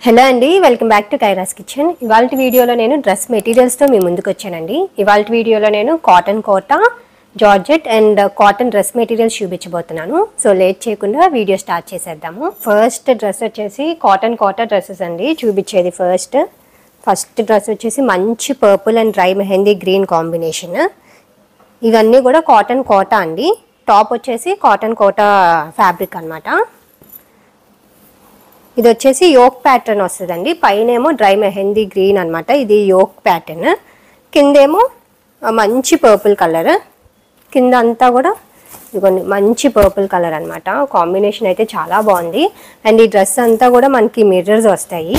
Hello అండి, welcome back to కైరాస్ kitchen. ఇవాల్టి వీడియోలో నేను డ్రెస్ మెటీరియల్స్తో మీ ముందుకు వచ్చానండి. ఇవాల్టి వీడియోలో నేను cotton Kota, georgette and cotton dress materials చూపించబోతున్నాను. సో లేట్ చేయకుండా వీడియో స్టార్ట్ చేసేద్దాము. ఫస్ట్ డ్రెస్ వచ్చేసి కాటన్ కోటా డ్రెస్సెస్ అండి చూపించేది. ఫస్ట్ డ్రెస్ వచ్చేసి మంచి purple and dry mehndi green combination. ఇవన్నీ కూడా కాటన్ కోటా అండి. టాప్ వచ్చేసి కాటన్ కోటా ఫ్యాబ్రిక్ అనమాట. ఇది వచ్చేసి యోక్ ప్యాటర్న్ వస్తుందండి. పైనేమో డ్రై మెహందీ గ్రీన్ అనమాట. ఇది యోక్ ప్యాటర్న్. కిందేమో మంచి పర్పుల్ కలర్. కింద అంతా కూడా ఇదిగోండి మంచి పర్పుల్ కలర్ అనమాట. కాంబినేషన్ అయితే చాలా బాగుంది. అండ్ ఈ డ్రెస్ అంతా కూడా మనకి మిర్రర్స్ వస్తాయి.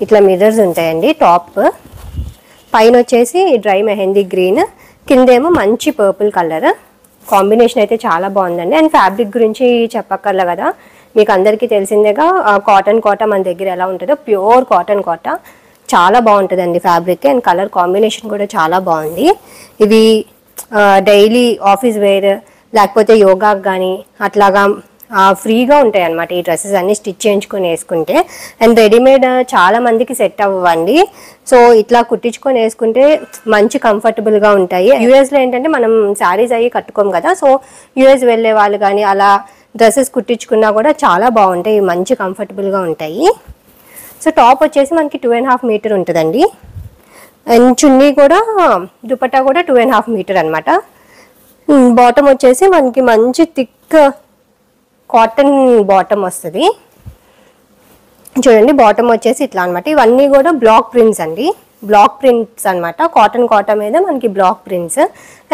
ఇట్లా మిర్రర్స్ ఉంటాయండి. టాప్ పైన వచ్చేసి డ్రై మెహందీ గ్రీన్, కిందేమో మంచి పర్పుల్ కలర్. కాంబినేషన్ అయితే చాలా బాగుందండి. అండ్ ఫ్యాబ్రిక్ గురించి చెప్పక్కర్లే కదా, మీకు అందరికీ తెలిసిందేగా కాటన్ కోటా మన దగ్గర ఎలా ఉంటుందో. ప్యూర్ కాటన్ కోటా చాలా బాగుంటుందండి ఫ్యాబ్రిక్. అండ్ కలర్ కాంబినేషన్ కూడా చాలా బాగుంది. ఇవి డైలీ ఆఫీస్ వేర్ లేకపోతే యోగాకి కానీ అట్లాగా ఫ్రీగా ఉంటాయి అన్నమాట. ఈ డ్రెస్సెస్ అన్ని స్టిచ్ చేయించుకొని వేసుకుంటే. అండ్ రెడీమేడ్ చాలా మందికి సెట్ అవ్వండి. సో ఇట్లా కుట్టించుకొని వేసుకుంటే మంచి కంఫర్టబుల్గా ఉంటాయి. యూఎస్లో ఏంటంటే మనం శారీస్ అయ్యి కట్టుకోం కదా. సో యూఎస్ వెళ్ళే వాళ్ళు కానీ అలా డ్రెస్సెస్ కుట్టించుకున్నా కూడా చాలా బాగుంటాయి, మంచి కంఫర్టబుల్గా ఉంటాయి. సో టాప్ వచ్చేసి మనకి 2.5 మీటర్ ఉంటుందండి. అండ్ చున్నీ కూడా దుపట్టా కూడా 2.5 మీటర్ అనమాట. బాటమ్ వచ్చేసి మనకి మంచి థిక్ కాటన్ బాటమ్ వస్తుంది. చూడండి బాటమ్ వచ్చేసి ఇట్లా అనమాట. ఇవన్నీ కూడా బ్లాక్ ప్రింట్స్ అండి. బ్లాక్ ప్రింట్స్ అనమాట. కాటన్ కోటా మీద మనకి బ్లాక్ ప్రింట్స్.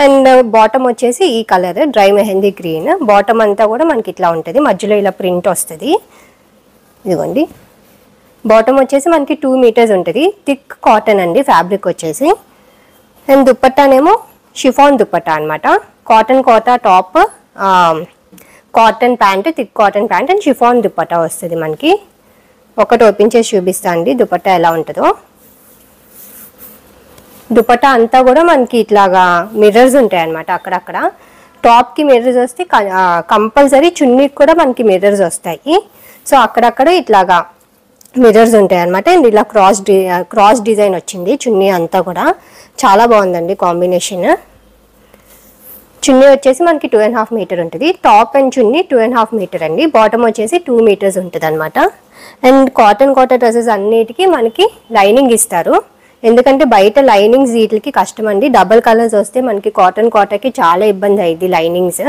అండ్ బాటమ్ వచ్చేసి ఈ colour dry mehndi green. Bottom అంతా కూడా మనకి ఇట్లా ఉంటుంది, మధ్యలో ఇలా ప్రింట్ వస్తుంది. ఇదిగోండి బాటమ్ వచ్చేసి మనకి 2 మీటర్స్ ఉంటుంది. థిక్ కాటన్ అండి ఫ్యాబ్రిక్ వచ్చేసి. అండ్ దుప్పట్టానేమో షిఫాన్ దుప్పట్టా అనమాట. Cotton Kota top, cotton pant, thick cotton pant and chiffon dupatta వస్తుంది మనకి. ఒకటి ఓపెన్ చేసి చూపిస్తా అండి దుపట్టా ఎలా ఉంటుందో. దుపట్టా అంతా కూడా మనకి ఇట్లాగా మిర్రర్స్ ఉంటాయి అన్నమాట. అక్కడక్కడ టాప్కి మిర్రర్స్ వస్తే కంపల్సరీ చున్నీకి కూడా మనకి మిర్రర్స్ వస్తాయి. సో అక్కడక్కడ ఇట్లాగా మిర్రర్స్ ఉంటాయి అన్నమాట. అండ్ ఇలా క్రాస్ డిజైన్ వచ్చింది చున్నీ అంతా కూడా. చాలా బాగుందండి కాంబినేషన్. చున్నీ వచ్చేసి మనకి 2.5 మీటర్ ఉంటుంది. టాప్ అండ్ చున్నీ 2.5 మీటర్ అండి. బాటమ్ వచ్చేసి 2 మీటర్స్ ఉంటుంది అనమాట. అండ్ కాటన్ కోటా డ్రెస్సెస్ అన్నిటికీ మనకి లైనింగ్ ఇస్తారు. ఎందుకంటే బయట లైనింగ్స్ వీటికి కష్టం అండి. డబల్ కలర్స్ వస్తే మనకి కాటన్ కోటాకి చాలా ఇబ్బంది అయ్యింది లైనింగ్స్.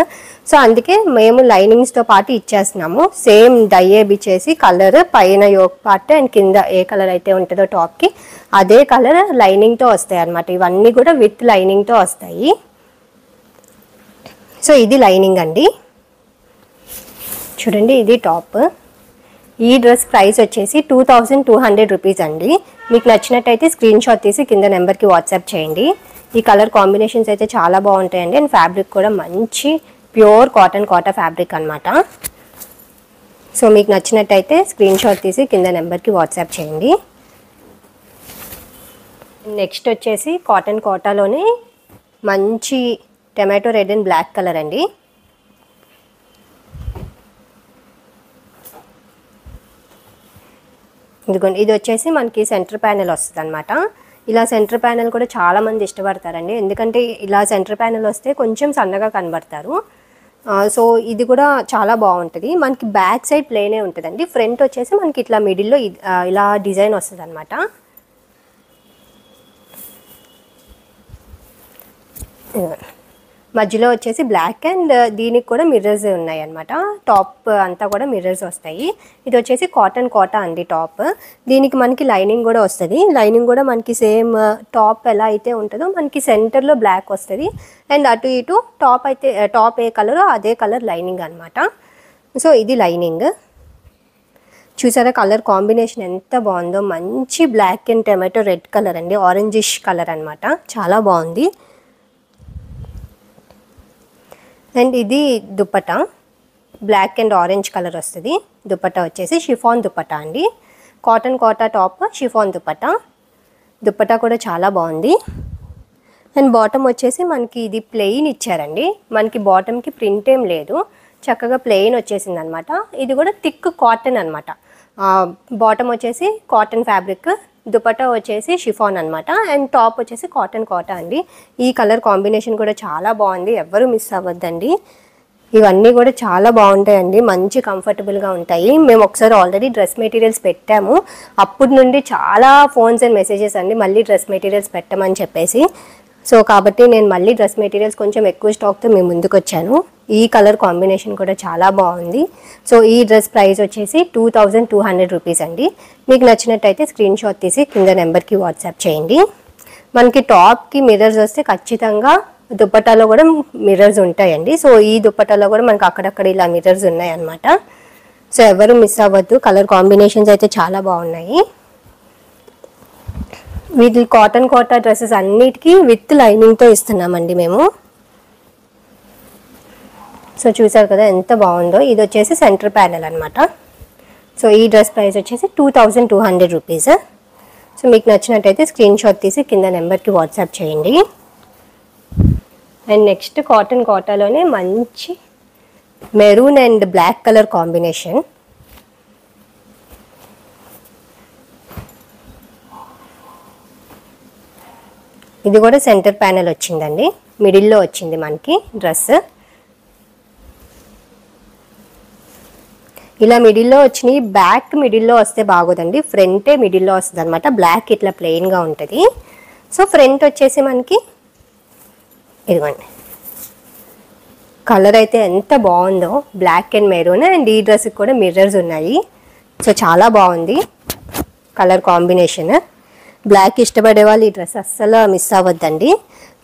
సో అందుకే మేము లైనింగ్స్తో పాటు ఇచ్చేస్తున్నాము. సేమ్ డయ్యే బిచ్చేసి కలర్ పైన యోక్ పార్ట్ అండ్ కింద ఏ కలర్ అయితే ఉంటుందో టాప్కి అదే కలర్ లైనింగ్తో వస్తాయి అన్నమాట. ఇవన్నీ కూడా విత్ లైనింగ్తో వస్తాయి. సో ఇది లైనింగ్ అండి. చూడండి ఇది టాప్. ఈ డ్రెస్ ప్రైస్ వచ్చేసి 2200 రూపీస్ అండి. మీకు నచ్చినట్టయితే స్క్రీన్ షాట్ తీసి కింద నెంబర్కి వాట్సాప్ చేయండి. ఈ కలర్ కాంబినేషన్స్ అయితే చాలా బాగుంటాయండి. అండ్ ఫ్యాబ్రిక్ కూడా మంచి ప్యూర్ కాటన్ కోటా ఫ్యాబ్రిక్ అనమాట. సో మీకు నచ్చినట్టయితే స్క్రీన్ షాట్ తీసి కింద నెంబర్కి వాట్సాప్ చేయండి. నెక్స్ట్ వచ్చేసి కాటన్ కోటాలోనే మంచి tomato red and black colour అండి. ఇదిగోండి ఇది వచ్చేసి మనకి సెంటర్ ప్యానెల్ వస్తుంది అనమాట. ఇలా సెంటర్ ప్యానెల్ కూడా చాలా మంది ఇష్టపడతారండి. ఎందుకంటే ఇలా సెంటర్ ప్యానెల్ వస్తే కొంచెం సన్నగా కనబడతారు. సో ఇది కూడా చాలా బాగుంటుంది. మనకి బ్యాక్ సైడ్ ప్లేనే ఉంటుందండి. ఫ్రంట్ వచ్చేసి మనకి ఇట్లా మిడిల్లో ఇలా డిజైన్ వస్తుంది అనమాట. మధ్యలో వచ్చేసి బ్లాక్ అండ్ దీనికి కూడా మిర్రర్స్ ఉన్నాయి అన్నమాట. టాప్ అంతా కూడా మిర్రర్స్ వస్తాయి. ఇది వచ్చేసి కాటన్ కోటా అండి టాప్. దీనికి మనకి లైనింగ్ కూడా వస్తుంది. లైనింగ్ కూడా మనకి సేమ్ టాప్ ఎలా అయితే ఉంటుందో మనకి సెంటర్లో బ్లాక్ వస్తుంది. అండ్ అటు ఇటు టాప్ ఏ కలరో అదే కలర్ లైనింగ్ అనమాట. సో ఇది లైనింగ్. చూసారా కలర్ కాంబినేషన్ ఎంత బాగుందో. మంచి black and tomato red colour అండి. ఆరెంజిష్ కలర్ అనమాట. చాలా బాగుంది. అండ్ ఇది dupatta black and orange colour వస్తుంది. దుపట్టా వచ్చేసి షిఫాన్ దుపట్టా అండి. Cotton Kota top chiffon dupatta. Dupatta కూడా చాలా బాగుంది. అండ్ బాటమ్ వచ్చేసి మనకి ఇది ప్లెయిన్ ఇచ్చారండి. మనకి బాటమ్కి ప్రింట్ ఏం లేదు, చక్కగా ప్లెయిన్ వచ్చేసింది అనమాట. ఇది కూడా థిక్ కాటన్ అనమాట. బాటమ్ వచ్చేసి కాటన్ ఫ్యాబ్రిక్, దుపట్టా వచ్చేసి షిఫాన్ అనమాట, అండ్ టాప్ వచ్చేసి కాటన్ కోటా అండి. ఈ కలర్ కాంబినేషన్ కూడా చాలా బాగుంది, ఎవ్వరూ మిస్ అవ్వద్దండి. ఇవన్నీ కూడా చాలా బాగుంటాయండి, మంచి కంఫర్టబుల్గా ఉంటాయి. మేము ఒకసారి ఆల్రెడీ డ్రెస్ మెటీరియల్స్ పెట్టాము, అప్పటి నుండి చాలా ఫోన్స్ అండ్ మెసేజెస్ అండి మళ్ళీ డ్రెస్ మెటీరియల్స్ పెట్టమని చెప్పేసి. సో కాబట్టి నేను మళ్ళీ డ్రెస్ మెటీరియల్స్ కొంచెం ఎక్కువ స్టాక్తో మేము ముందుకు వచ్చాను. ఈ కలర్ కాంబినేషన్ కూడా చాలా బాగుంది. సో ఈ డ్రెస్ ప్రైస్ వచ్చేసి 2200 రూపీస్ అండి. మీకు నచ్చినట్టయితే స్క్రీన్ షాట్ తీసి కింద నెంబర్కి వాట్సాప్ చేయండి. మనకి టాప్కి మిర్రర్స్ వస్తే ఖచ్చితంగా దుపట్టాలో కూడా మిర్రర్స్ ఉంటాయండి. సో ఈ దుపట్టాలో కూడా మనకు అక్కడక్కడ ఇలా మిర్రర్స్ ఉన్నాయన్నమాట. సో ఎవరు మిస్ అవ్వద్దు, కలర్ కాంబినేషన్స్ అయితే చాలా బాగున్నాయి. వీటి కాటన్ కోటా డ్రెస్సెస్ అన్నిటికీ విత్ లైనింగ్తో ఇస్తున్నామండి మేము. సో చూసారు కదా ఎంత బాగుందో. ఇది వచ్చేసి సెంటర్ ప్యానెల్ అనమాట. సో ఈ డ్రెస్ ప్రైస్ వచ్చేసి 2200 రూపీస్. సో మీకు నచ్చినట్టయితే స్క్రీన్ షాట్ తీసి కింద నెంబర్కి వాట్సాప్ చేయండి. అండ్ నెక్స్ట్ కాటన్ కోటాలోనే మంచి maroon and black colour combination. ఇది కూడా సెంటర్ ప్యానెల్ వచ్చిందండి, మిడిల్లో వచ్చింది మనకి డ్రెస్. ఇలా మిడిల్లో వచ్చినాయి, బ్యాక్ మిడిల్లో వస్తే బాగోదండి, ఫ్రంటే మిడిల్లో వస్తుంది అనమాట. బ్లాక్ ఇట్లా ప్లెయిన్గా ఉంటుంది. సో ఫ్రంట్ వచ్చేసి మనకి ఇదిగోండి, కలర్ అయితే ఎంత బాగుందో, బ్లాక్ అండ్ మెరూన్. అండ్ ఈ డ్రెస్కి కూడా మిర్రర్స్ ఉన్నాయి. సో చాలా బాగుంది కలర్ కాంబినేషన్. బ్లాక్ ఇష్టపడే వాళ్ళు ఈ డ్రెస్ అస్సలు మిస్ అవ్వద్దండి.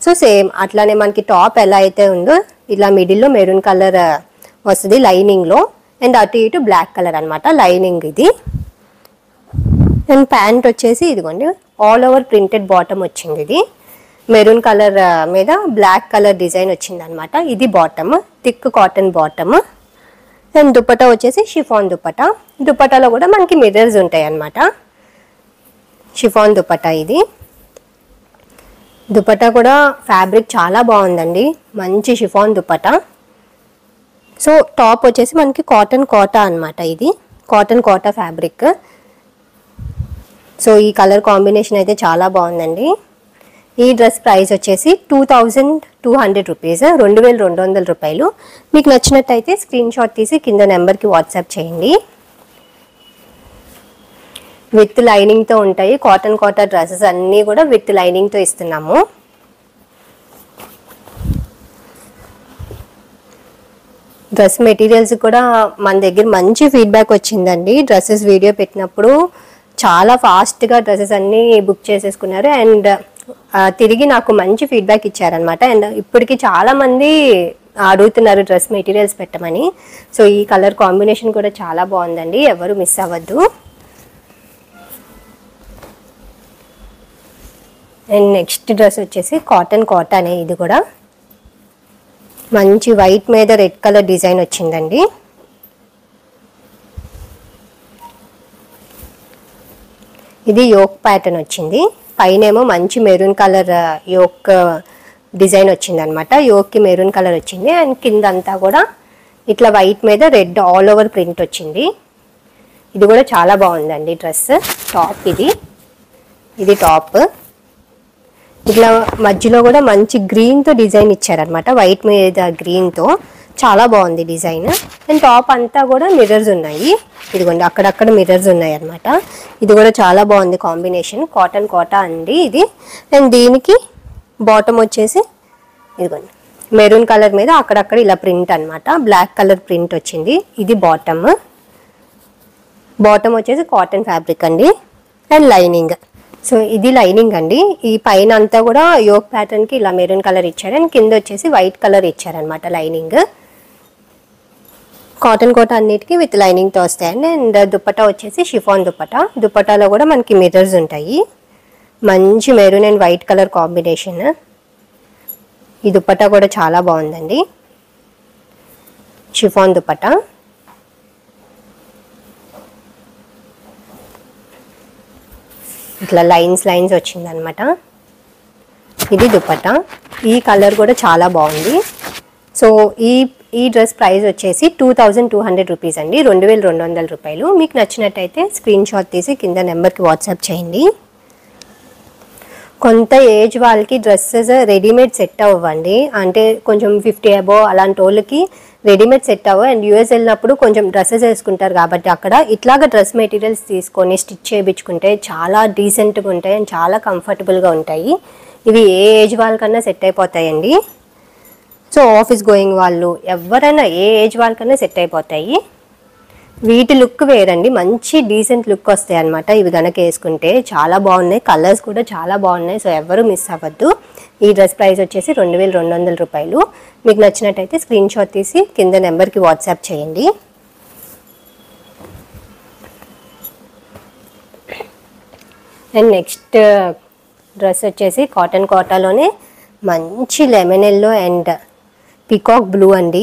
సో సేమ్ అట్లానే మనకి టాప్ ఎలా అయితే ఉందో ఇలా మిడిల్లో మెరూన్ కలర్ వస్తుంది లైనింగ్లో, అండ్ అటు ఇటు బ్లాక్ కలర్ అనమాట లైనింగ్ ఇది. అండ్ ప్యాంట్ వచ్చేసి ఇదిగోండి ఆల్ ఓవర్ ప్రింటెడ్ బాటమ్ వచ్చింది. ఇది మెరూన్ కలర్ మీద బ్లాక్ కలర్ డిజైన్ వచ్చింది అనమాట. ఇది bottom, thick cotton bottom. And dupatta వచ్చేసి షిఫాన్ దుపట్టా. దుపట్టాలో కూడా మనకి మిర్రర్స్ ఉంటాయి అన్నమాట. షిఫాన్ దుపట్టా ఇది. దుపట్టా కూడా ఫ్యాబ్రిక్ చాలా బాగుందండి, మంచి షిఫాన్ దుపట్టా. సో టాప్ వచ్చేసి మనకి కాటన్ కోటా అనమాట. ఇది కాటన్ కోటా ఫ్యాబ్రిక్. సో ఈ కలర్ కాంబినేషన్ అయితే చాలా బాగుందండి. ఈ డ్రెస్ ప్రైస్ వచ్చేసి 2200 రూపీస్, 2200 రూపాయలు. మీకు నచ్చినట్టయితే స్క్రీన్ షాట్ తీసి కింద నెంబర్కి వాట్సాప్ చేయండి. విత్ లైనింగ్తో ఉంటాయి, కాటన్ కోటా డ్రెస్సెస్ అన్నీ కూడా విత్ లైనింగ్తో ఇస్తున్నాము. డ్రెస్ మెటీరియల్స్ కూడా మన దగ్గర మంచి ఫీడ్బ్యాక్ వచ్చిందండి. డ్రెస్సెస్ వీడియో పెట్టినప్పుడు చాలా ఫాస్ట్గా డ్రెస్సెస్ అన్నీ బుక్ చేసేసుకున్నారు. అండ్ తిరిగి నాకు మంచి ఫీడ్బ్యాక్ ఇచ్చారనమాట. అండ్ ఇప్పటికి చాలామంది అడుగుతున్నారు డ్రెస్ మెటీరియల్స్ పెట్టమని. సో ఈ కలర్ కాంబినేషన్ కూడా చాలా బాగుందండి, ఎవరు మిస్ అవ్వద్దు. అండ్ నెక్స్ట్ డ్రెస్ వచ్చేసి కాటన్ కోటానే. ఇది కూడా మంచి వైట్ మీద రెడ్ కలర్ డిజైన్ వచ్చిందండి. ఇది యోక్ ప్యాటర్న్ వచ్చింది, పైనేమో మంచి మెరూన్ కలర్ యోక్ డిజైన్ వచ్చింది అనమాట. యోక్కి మెరూన్ కలర్ వచ్చింది. అండ్ కింద అంతా కూడా ఇట్లా వైట్ మీద రెడ్ ఆల్ ఓవర్ ప్రింట్ వచ్చింది. ఇది కూడా చాలా బాగుందండి డ్రెస్. టాప్ ఇది టాప్. ఇట్లా మధ్యలో కూడా మంచి గ్రీన్తో డిజైన్ ఇచ్చారనమాట, వైట్ మీద గ్రీన్తో. చాలా బాగుంది డిజైన్. అండ్ టాప్ అంతా కూడా మిర్రర్స్ ఉన్నాయి, ఇదిగోండి అక్కడక్కడ మిర్రర్స్ ఉన్నాయి అనమాట. ఇది కూడా చాలా బాగుంది కాంబినేషన్, కాటన్ కోటా అండి ఇది. అండ్ దీనికి బాటమ్ వచ్చేసి ఇదిగోండి మెరూన్ కలర్ మీద అక్కడక్కడ ఇలా ప్రింట్ అనమాట, బ్లాక్ కలర్ ప్రింట్ వచ్చింది. ఇది బాటమ్. బాటమ్ వచ్చేసి కాటన్ ఫ్యాబ్రిక్ అండి. And lining. సో ఇది లైనింగ్ అండి. ఈ పైన అంతా కూడా యోక్ ప్యాటర్న్కి ఇలా మెరూన్ కలర్ ఇచ్చారు. అండ్ కింద వచ్చేసి వైట్ కలర్ ఇచ్చారనమాట లైనింగ్. కాటన్ కోట అన్నిటికీ విత్ లైనింగ్తో వస్తాయండి. అండ్ దుపట్టా వచ్చేసి షిఫాన్ దుపట్టా. దుపట్టాలో కూడా మనకి మిర్రర్స్ ఉంటాయి. మంచి maroon and white colour combination. ఈ దుపట్టా కూడా చాలా బాగుందండి, షిఫాన్ దుపట్టా. ఇట్లా లైన్స్ వచ్చిందనమాట. ఇది దుపట్టా. ఈ కలర్ కూడా చాలా బాగుంది. సో ఈ డ్రెస్ ప్రైస్ వచ్చేసి 2200 రూపీస్ అండి, 2200 రూపాయలు. మీకు నచ్చినట్టయితే స్క్రీన్ షాట్ తీసి కింద నెంబర్కి వాట్సాప్ చేయండి. కొంత ఏజ్ వాళ్ళకి డ్రెస్సెస్ రెడీమేడ్ సెట్ అవ్వండి, అంటే కొంచెం 50 అబోవ్ అలాంటి వాళ్ళకి రెడీమేడ్ సెట్ అవ్వ. అండ్ యూఎస్ వెళ్ళినప్పుడు కొంచెం డ్రెస్సెస్ వేసుకుంటారు కాబట్టి అక్కడ ఇట్లాగ డ్రెస్ మెటీరియల్స్ తీసుకొని స్టిచ్ చేయించుకుంటే చాలా డీసెంట్గా ఉంటాయి అండ్ చాలా కంఫర్టబుల్గా ఉంటాయి. ఇవి ఏ ఏజ్ వాళ్ళకన్నా సెట్ అయిపోతాయండి. సో ఆఫీస్ గోయింగ్ వాళ్ళు ఎవరైనా ఏ ఏజ్ వాళ్ళకన్నా సెట్ అయిపోతాయి. వీటి లుక్ వేరండి, మంచి డీసెంట్ లుక్ వస్తాయి అనమాట. ఇవి కనుక వేసుకుంటే చాలా బాగున్నాయి, కలర్స్ కూడా చాలా బాగున్నాయి. సో ఎవరు మిస్ అవ్వద్దు. ఈ డ్రెస్ ప్రైస్ వచ్చేసి 2200 రూపాయలు. మీకు నచ్చినట్టయితే స్క్రీన్ షాట్ తీసి కింద నెంబర్కి వాట్సాప్ చేయండి. అండ్ నెక్స్ట్ డ్రెస్ వచ్చేసి కాటన్ కోటాలోనే మంచి lemon yellow and peacock blue అండి.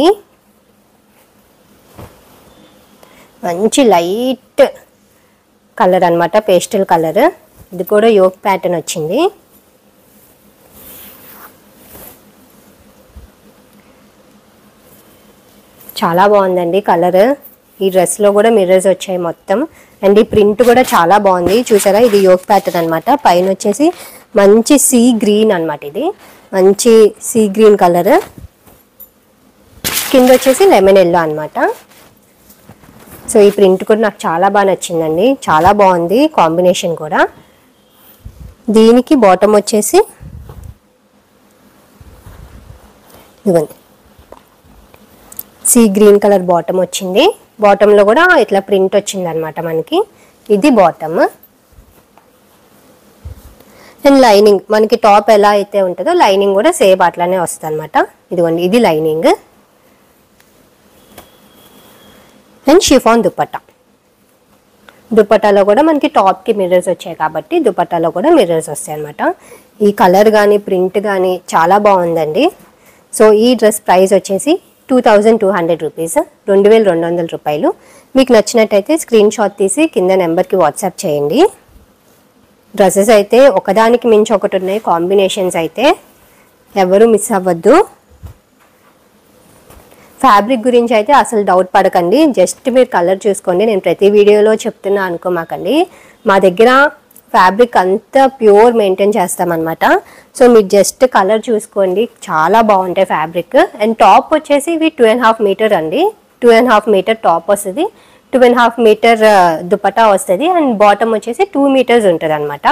మంచి లైట్ కలర్ అనమాట, పేస్టల్ కలర్. ఇది కూడా యోక్ ప్యాటర్న్ వచ్చింది. చాలా బాగుందండి కలర్. ఈ డ్రెస్లో కూడా మిర్రర్స్ వచ్చాయి మొత్తం. అండ్ ఈ ప్రింట్ కూడా చాలా బాగుంది, చూసారా. ఇది యోక్ ప్యాటర్న్ అనమాట. పైన వచ్చేసి మంచి సీ గ్రీన్ అనమాట. ఇది మంచి సీ గ్రీన్ కలర్. కింద వచ్చేసి లెమన్ ఎల్లో అనమాట. సో ఈ ప్రింట్ కూడా నాకు చాలా బాగా నచ్చిందండి, చాలా బాగుంది కాంబినేషన్ కూడా. దీనికి బాటమ్ వచ్చేసి ఇవ్వండి, సీ గ్రీన్ కలర్ బాటమ్ వచ్చింది. బాటంలో కూడా ఇట్లా ప్రింట్ వచ్చింది అనమాట మనకి. ఇది బాటమ్. అండ్ లైనింగ్ మనకి టాప్ ఎలా అయితే ఉంటుందో లైనింగ్ కూడా సేమ్ అట్లానే వస్తుంది అనమాట. ఇదిగోండి, ఇది లైనింగ్. And chiffon dupatta. దుపట్టాలో కూడా మనకి టాప్కి మిర్రర్స్ వచ్చాయి కాబట్టి దుపట్టాలో కూడా మిర్రర్స్ వస్తాయి అనమాట. ఈ కలర్ కానీ ప్రింట్ కానీ చాలా బాగుందండి. సో ఈ డ్రెస్ ప్రైస్ వచ్చేసి 2200 రూపీస్, 2200 రూపాయలు. మీకు నచ్చినట్టయితే స్క్రీన్ షాట్ తీసి కింద నెంబర్కి వాట్సాప్ చేయండి. డ్రెస్సెస్ అయితే ఒకదానికి మించి ఒకటి ఉన్నాయి, కాంబినేషన్స్ అయితే ఎవరు మిస్ అవ్వద్దు. ఫ్యాబ్రిక్ గురించి అయితే అసలు డౌట్ పడకండి, జస్ట్ మీరు కలర్ చూసుకోండి. నేను ప్రతి వీడియోలో చెప్తున్నా అనుకోమాకండి. మా దగ్గర ఫ్యాబ్రిక్ అంతా ప్యూర్ మెయింటైన్ చేస్తామన్నమాట. సో మీరు జస్ట్ కలర్ చూసుకోండి, చాలా బాగుంటాయి ఫ్యాబ్రిక్. అండ్ టాప్ వచ్చేసి ఇవి 2.5 మీటర్ అండి, 2.5 మీటర్ టాప్ వస్తుంది, 2.5 మీటర్ దుపట్టా వస్తుంది. అండ్ బాటమ్ వచ్చేసి 2 మీటర్స్ ఉంటుంది అనమాట.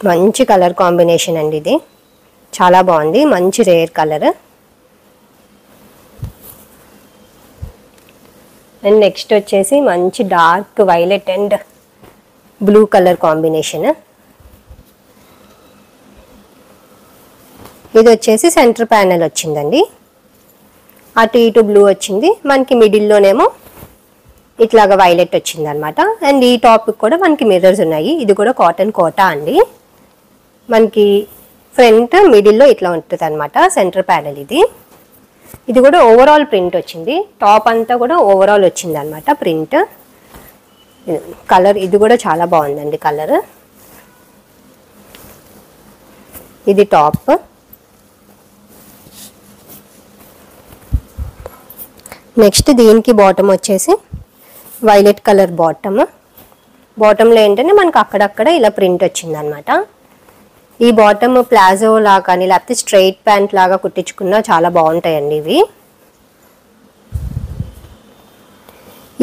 మంచి కలర్ కాంబినేషన్ అండి, ఇది చాలా బాగుంది, మంచి రేర్ కలర్. అండ్ నెక్స్ట్ వచ్చేసి మంచి dark violet and blue colour combination. ఇది వచ్చేసి సెంటర్ ప్యానెల్ వచ్చిందండి, అటు ఇటు బ్లూ వచ్చింది, మనకి మిడిల్లోనేమో ఇట్లాగా వైలెట్ వచ్చింది అనమాట. అండ్ ఈ టాపిక్ కూడా మనకి మిర్రర్స్ ఉన్నాయి. ఇది కూడా కాటన్ కోటా అండి. మనకి ఫ్రంట్ మిడిల్లో ఇట్లా ఉంటుంది అనమాట సెంటర్ ప్యానెల్. ఇది కూడా ఓవరాల్ ప్రింట్ వచ్చింది, టాప్ అంతా కూడా ఓవరాల్ వచ్చింది అనమాట ప్రింట్. కలర్ ఇది కూడా చాలా బాగుందండి కలర్. ఇది టాప్. నెక్స్ట్ దీనికి బాటమ్ వచ్చేసి వైలెట్ కలర్ బాటమ్. బాటంలో ఏంటంటే మనకు అక్కడక్కడ ఇలా ప్రింట్ వచ్చింది అనమాట. ఈ బాటమ్ ప్లాజో లాగా కానీ లేకపోతే స్ట్రైట్ ప్యాంట్ లాగా కుట్టించుకున్నా చాలా బాగుంటాయండి ఇవి.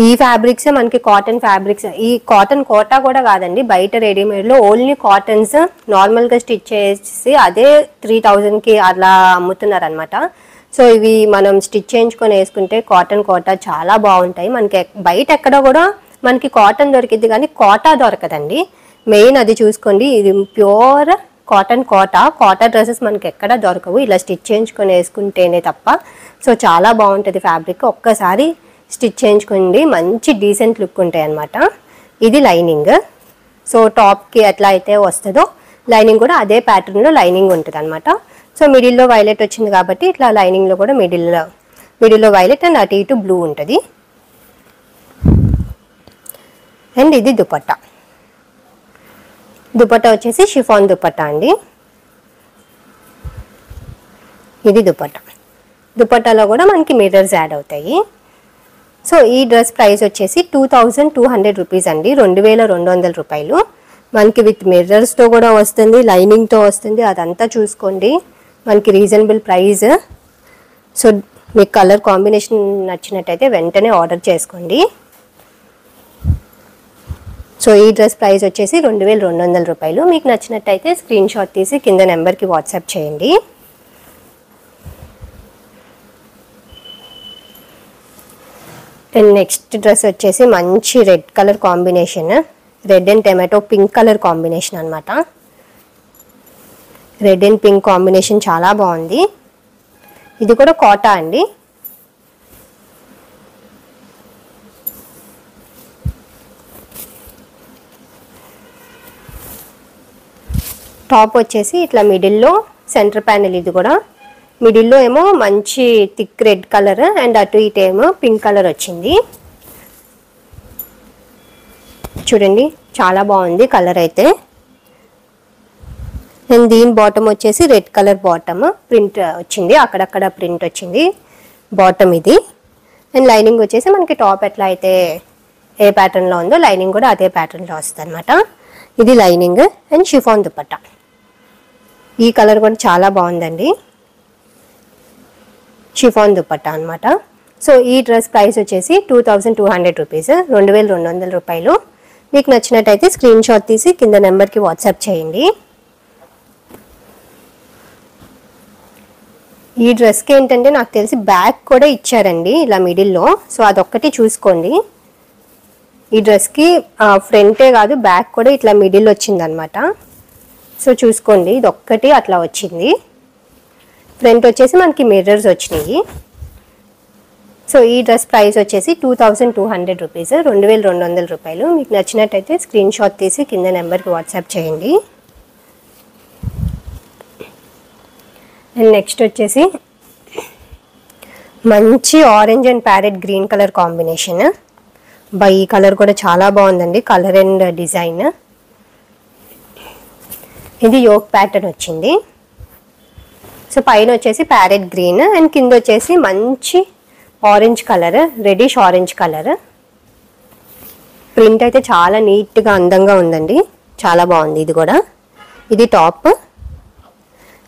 ఈ ఫ్యాబ్రిక్స్ మనకి కాటన్ ఫ్యాబ్రిక్స్. ఈ కాటన్ కోటా కూడా కాదండి, బయట రెడీమేడ్లో ఓన్లీ కాటన్స్ నార్మల్గా స్టిచ్ చేసి అదే 3000కి అలా అమ్ముతున్నారు అనమాట. సో ఇవి మనం స్టిచ్ చేయించుకొని వేసుకుంటే కాటన్ కోటా చాలా బాగుంటాయి. మనకి బయట ఎక్కడ కూడా మనకి కాటన్ దొరికిద్ది కానీ కోటా దొరకదండి, మెయిన్ అది చూసుకోండి. ఇది ప్యూర్ కాటన్ కోటా డ్రెస్సెస్ మనకి ఎక్కడ దొరకవు, ఇలా స్టిచ్ చేయించుకొని వేసుకుంటేనే తప్ప. సో చాలా బాగుంటుంది ఫ్యాబ్రిక్, ఒక్కసారి స్టిచ్ చేయించుకోండి, మంచి డీసెంట్ లుక్ ఉంటాయి అన్నమాట. ఇది లైనింగ్. సో టాప్కి ఎట్లా అయితే వస్తుందో లైనింగ్ కూడా అదే ప్యాటర్న్లో లైనింగ్ ఉంటుంది అనమాట. సో మిడిల్లో వైలెట్ వచ్చింది కాబట్టి ఇట్లా లైనింగ్లో కూడా మిడిల్లో వైలెట్ అండ్ అటు ఇటు బ్లూ ఉంటుంది. అండ్ ఇది దుపట్టా. దుపట్టా వచ్చేసి షిఫాన్ దుపట్టా అండి. ఇది దుపట్టా. దుపట్టాలో కూడా మనకి మిర్రర్స్ యాడ్ అవుతాయి. సో ఈ డ్రెస్ ప్రైస్ వచ్చేసి 2200 రూపీస్ అండి, 2200 రూపాయలు. మనకి విత్ మిర్రర్స్తో కూడా వస్తుంది, లైనింగ్తో వస్తుంది, అదంతా చూసుకోండి. మనకి రీజనబుల్ ప్రైస్. సో మీకు కలర్ కాంబినేషన్ నచ్చినట్టయితే వెంటనే ఆర్డర్ చేసుకోండి. సో ఈ డ్రెస్ ప్రైస్ వచ్చేసి 2200 రూపాయలు. మీకు నచ్చినట్టయితే స్క్రీన్ షాట్ తీసి కింద నెంబర్కి వాట్సాప్ చేయండి. అండ్ నెక్స్ట్ డ్రెస్ వచ్చేసి మంచి red colour combination, red and tomato pink colour combination అనమాట. రెడ్ అండ్ పింక్ కాంబినేషన్ చాలా బాగుంది. ఇది కూడా కాటా అండి. టాప్ వచ్చేసి ఇట్లా మిడిల్లో సెంటర్ ప్యానెల్, ఇది కూడా మిడిల్లో ఏమో మంచి థిక్ రెడ్ కలర్ అండ్ అటు ఇటు ఏమో పింక్ కలర్ వచ్చింది. చూడండి చాలా బాగుంది కలర్ అయితే. అండ్ దీని బాటమ్ వచ్చేసి రెడ్ కలర్ బాటమ్ ప్రింట్ వచ్చింది, అక్కడక్కడ ప్రింట్ వచ్చింది బాటమ్ ఇది. అండ్ లైనింగ్ వచ్చేసి మనకి టాప్ ఎట్లా అయితే ఏ ప్యాటర్న్లో ఉందో లైనింగ్ కూడా అదే ప్యాటర్న్లో వస్తుంది అనమాట. ఇది లైనింగ్ అండ్ షిఫాన్ దుపట్టా. ఈ కలర్ కూడా చాలా బాగుందండి, షిఫాన్ దుపట్టా అనమాట. సో ఈ డ్రెస్ ప్రైస్ వచ్చేసి 2200 రూపీస్, 2200 రూపాయలు. మీకు నచ్చినట్టయితే స్క్రీన్ షాట్ తీసి కింద నెంబర్కి వాట్సాప్ చేయండి. ఈ డ్రెస్కి ఏంటంటే నాకు తెలిసి బ్యాక్ కూడా ఇచ్చారండి ఇలా మిడిల్లో. సో అదొక్కటి చూసుకోండి. ఈ డ్రెస్కి ఫ్రంటే కాదు బ్యాక్ కూడా ఇట్లా మిడిల్ వచ్చిందనమాట. సో చూసుకోండి, ఇది ఒక్కటి అట్లా వచ్చింది. ఫ్రంట్ వచ్చేసి మనకి మిర్రర్స్ వచ్చినాయి. సో ఈ డ్రెస్ ప్రైస్ వచ్చేసి 2200 రూపీస్, 2200 రూపాయలు. మీకు నచ్చినట్టయితే స్క్రీన్ షాట్ తీసి కింద నెంబర్కి వాట్సాప్ చేయండి. అండ్ నెక్స్ట్ వచ్చేసి మంచి orange and parrot green colour combination. ఈ కలర్ కూడా చాలా బాగుందండి, కలర్ అండ్ డిజైన్. ఇది యోక్ ప్యాటర్న్ వచ్చింది. సో పైన వచ్చేసి ప్యారెట్ గ్రీన్ అండ్ కింద వచ్చేసి మంచి orange colour, reddish orange colour. Print అయితే చాలా నీట్గా అందంగా ఉందండి, చాలా బాగుంది ఇది కూడా. ఇది top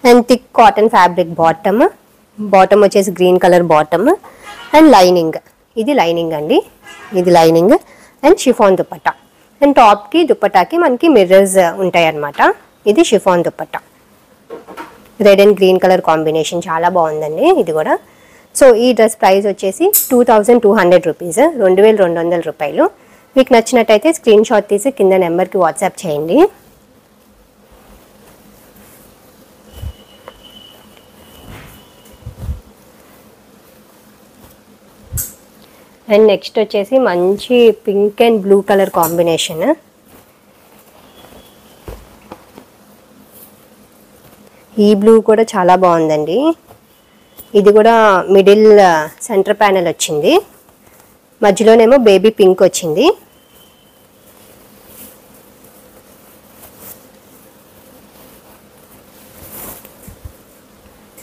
and thick cotton fabric bottom. Bottom వచ్చేసి green colour bottom and lining. ఇది లైనింగ్ అండి, ఇది lining and chiffon dupatta. And టాప్కి దుపట్టాకి మనకి మిర్రర్స్ ఉంటాయి అన్నమాట. ఇది chiffon dupatta, red and green colour combination చాలా బాగుందండి ఇది కూడా. సో ఈ డ్రెస్ ప్రైస్ వచ్చేసి 2200 రూపీస్, 2200 రూపాయలు. మీకు నచ్చినట్టయితే స్క్రీన్ షాట్ తీసి కింద నెంబర్కి వాట్సాప్ చేయండి. అండ్ నెక్స్ట్ వచ్చేసి మంచి pink and blue colour combination. ఈ బ్లూ కూడా చాలా బాగుందండి. ఇది కూడా మిడిల్ సెంటర్ ప్యానెల్ వచ్చింది, మధ్యలోనేమో బేబీ పింక్ వచ్చింది.